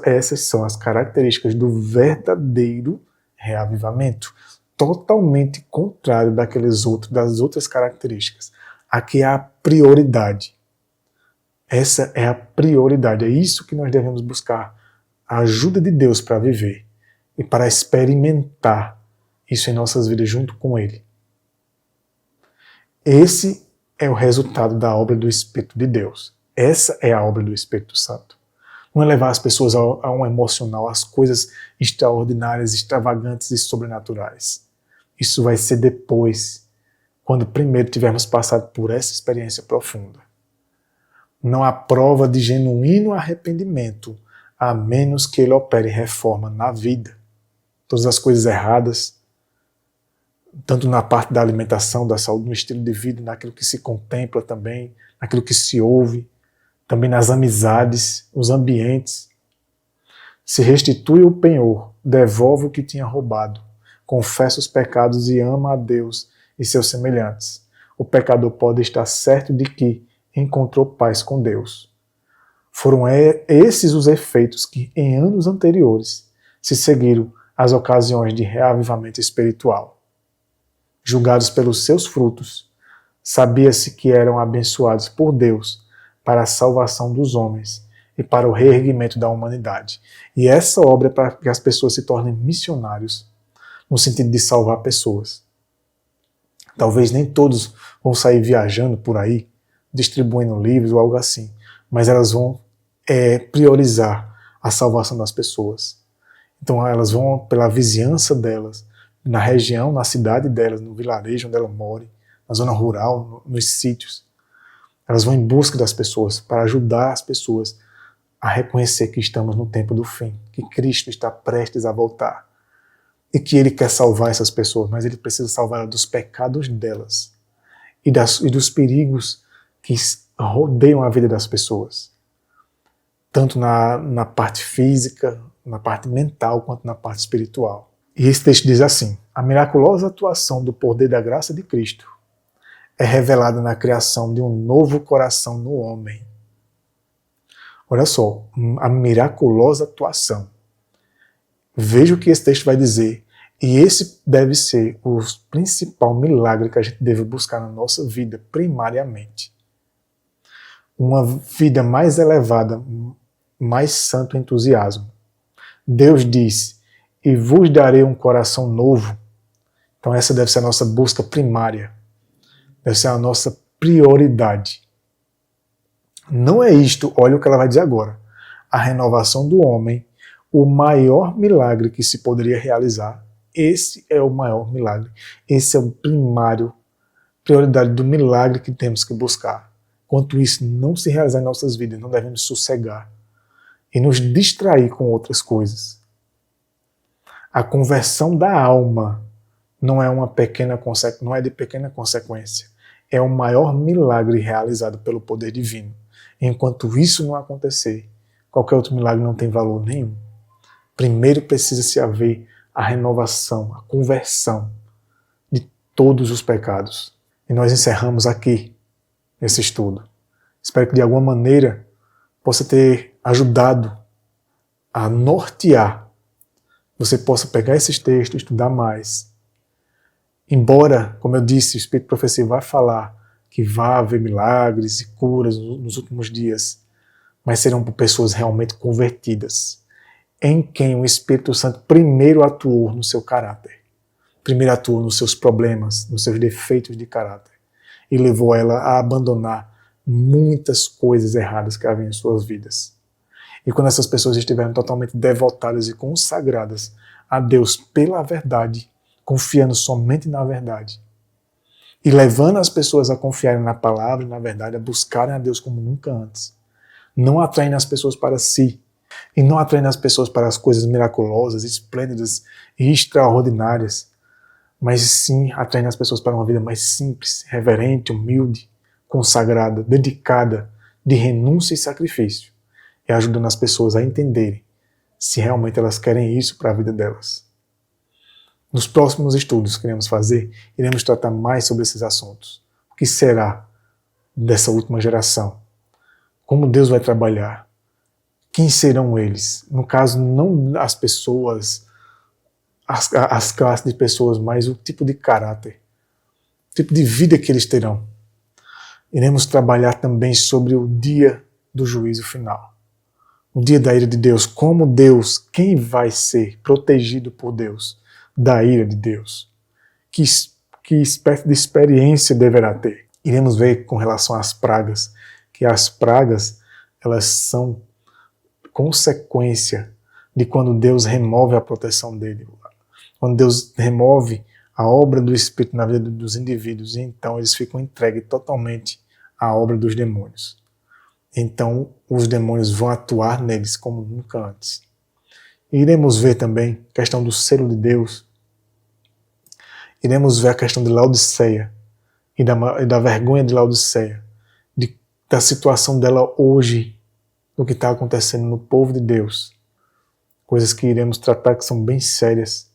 Essas são as características do verdadeiro reavivamento, totalmente contrário das outras características. Aqui é a prioridade. Essa é a prioridade, é isso que nós devemos buscar, a ajuda de Deus para viver e para experimentar isso em nossas vidas junto com Ele. Esse é o resultado da obra do Espírito de Deus. Essa é a obra do Espírito Santo. Não é levar as pessoas a um emocional, às coisas extraordinárias, extravagantes e sobrenaturais. Isso vai ser depois, quando primeiro tivermos passado por essa experiência profunda. Não há prova de genuíno arrependimento, a menos que ele opere reforma na vida. Todas as coisas erradas, tanto na parte da alimentação, da saúde, no estilo de vida, naquilo que se contempla também, naquilo que se ouve, também nas amizades, os ambientes. Se restitui o penhor, devolve o que tinha roubado, confessa os pecados e ama a Deus e seus semelhantes. O pecador pode estar certo de que encontrou paz com Deus. Foram esses os efeitos que, em anos anteriores, se seguiram às ocasiões de reavivamento espiritual. Julgados pelos seus frutos, sabia-se que eram abençoados por Deus para a salvação dos homens e para o reerguimento da humanidade. E essa obra é para que as pessoas se tornem missionários, no sentido de salvar pessoas. Talvez nem todos vão sair viajando por aí, distribuindo livros ou algo assim, mas elas vão priorizar a salvação das pessoas. Então elas vão pela vizinhança delas, na região, na cidade delas, no vilarejo onde ela mora, na zona rural, nos sítios. Elas vão em busca das pessoas, para ajudar as pessoas a reconhecer que estamos no tempo do fim, que Cristo está prestes a voltar e que Ele quer salvar essas pessoas, mas Ele precisa salvar dos pecados delas e dos perigos que rodeiam a vida das pessoas, tanto na parte física, na parte mental, quanto na parte espiritual. E esse texto diz assim: a miraculosa atuação do poder da graça de Cristo é revelada na criação de um novo coração no homem. Olha só, a miraculosa atuação. Veja o que esse texto vai dizer. E esse deve ser o principal milagre que a gente deve buscar na nossa vida, primariamente. Uma vida mais elevada, mais santo entusiasmo. Deus diz: e vos darei um coração novo. Então essa deve ser a nossa busca primária. Deve ser a nossa prioridade. Não é isto, olha o que ela vai dizer agora. A renovação do homem, o maior milagre que se poderia realizar. Esse é o maior milagre. Esse é o prioridade do milagre que temos que buscar. Enquanto isso não se realizar em nossas vidas, não devemos sossegar e nos distrair com outras coisas. A conversão da alma não é de pequena consequência. É o maior milagre realizado pelo poder divino. Enquanto isso não acontecer, qualquer outro milagre não tem valor nenhum. primeiro precisa se haver a renovação, a conversão de todos os pecados. E nós encerramos aqui esse estudo. Espero que de alguma maneira possa ter ajudado a nortear. Você possa pegar esses textos, estudar mais. Embora, como eu disse, o Espírito de Profecia vai falar que vai haver milagres e curas nos últimos dias, mas serão por pessoas realmente convertidas, em quem o Espírito Santo primeiro atuou no seu caráter, primeiro atuou nos seus problemas, nos seus defeitos de caráter, e levou ela a abandonar muitas coisas erradas que havia em suas vidas. E quando essas pessoas estiveram totalmente devotadas e consagradas a Deus pela verdade, confiando somente na verdade, e levando as pessoas a confiarem na palavra e na verdade, a buscarem a Deus como nunca antes, não atraindo as pessoas para si, e não atraindo as pessoas para as coisas miraculosas, esplêndidas e extraordinárias, mas sim atraindo as pessoas para uma vida mais simples, reverente, humilde, consagrada, dedicada, de renúncia e sacrifício, e ajudando as pessoas a entenderem se realmente elas querem isso para a vida delas. Nos próximos estudos que iremos fazer, iremos tratar mais sobre esses assuntos. O que será dessa última geração? Como Deus vai trabalhar? Quem serão eles? No caso, não as pessoas, as classes de pessoas, mas o tipo de caráter, o tipo de vida que eles terão. Iremos trabalhar também sobre o dia do juízo final. O dia da ira de Deus. Como Deus, quem vai ser protegido por Deus da ira de Deus? Que espécie de experiência deverá ter? Iremos ver com relação às pragas, que as pragas, elas são consequência de quando Deus remove a proteção dele. Quando Deus remove a obra do Espírito na vida dos indivíduos, e então eles ficam entregues totalmente à obra dos demônios. Então os demônios vão atuar neles como nunca antes. E iremos ver também a questão do selo de Deus. Iremos ver a questão de Laodiceia e da vergonha de Laodiceia, da situação dela hoje, do que está acontecendo no povo de Deus. Coisas que iremos tratar que são bem sérias,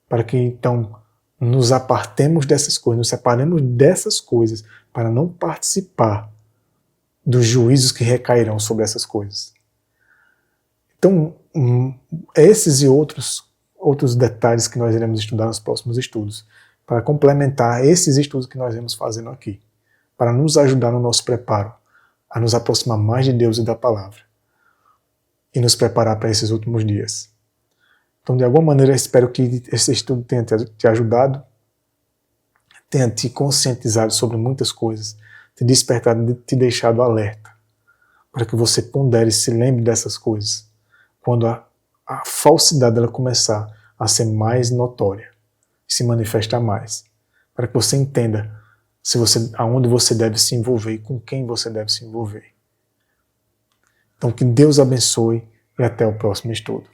para que então nos apartemos dessas coisas, nos separemos dessas coisas, para não participar dos juízos que recairão sobre essas coisas. Então, esses e outros detalhes que nós iremos estudar nos próximos estudos, para complementar esses estudos que nós iremos fazendo aqui, para nos ajudar no nosso preparo, a nos aproximar mais de Deus e da palavra, e nos preparar para esses últimos dias. Então, de alguma maneira, espero que esse estudo tenha te ajudado, tenha te conscientizado sobre muitas coisas, te despertado, te deixado alerta, para que você pondere e se lembre dessas coisas, quando a falsidade dela começar a ser mais notória, se manifestar mais, para que você entenda aonde você deve se envolver e com quem você deve se envolver. Então, que Deus abençoe e até o próximo estudo.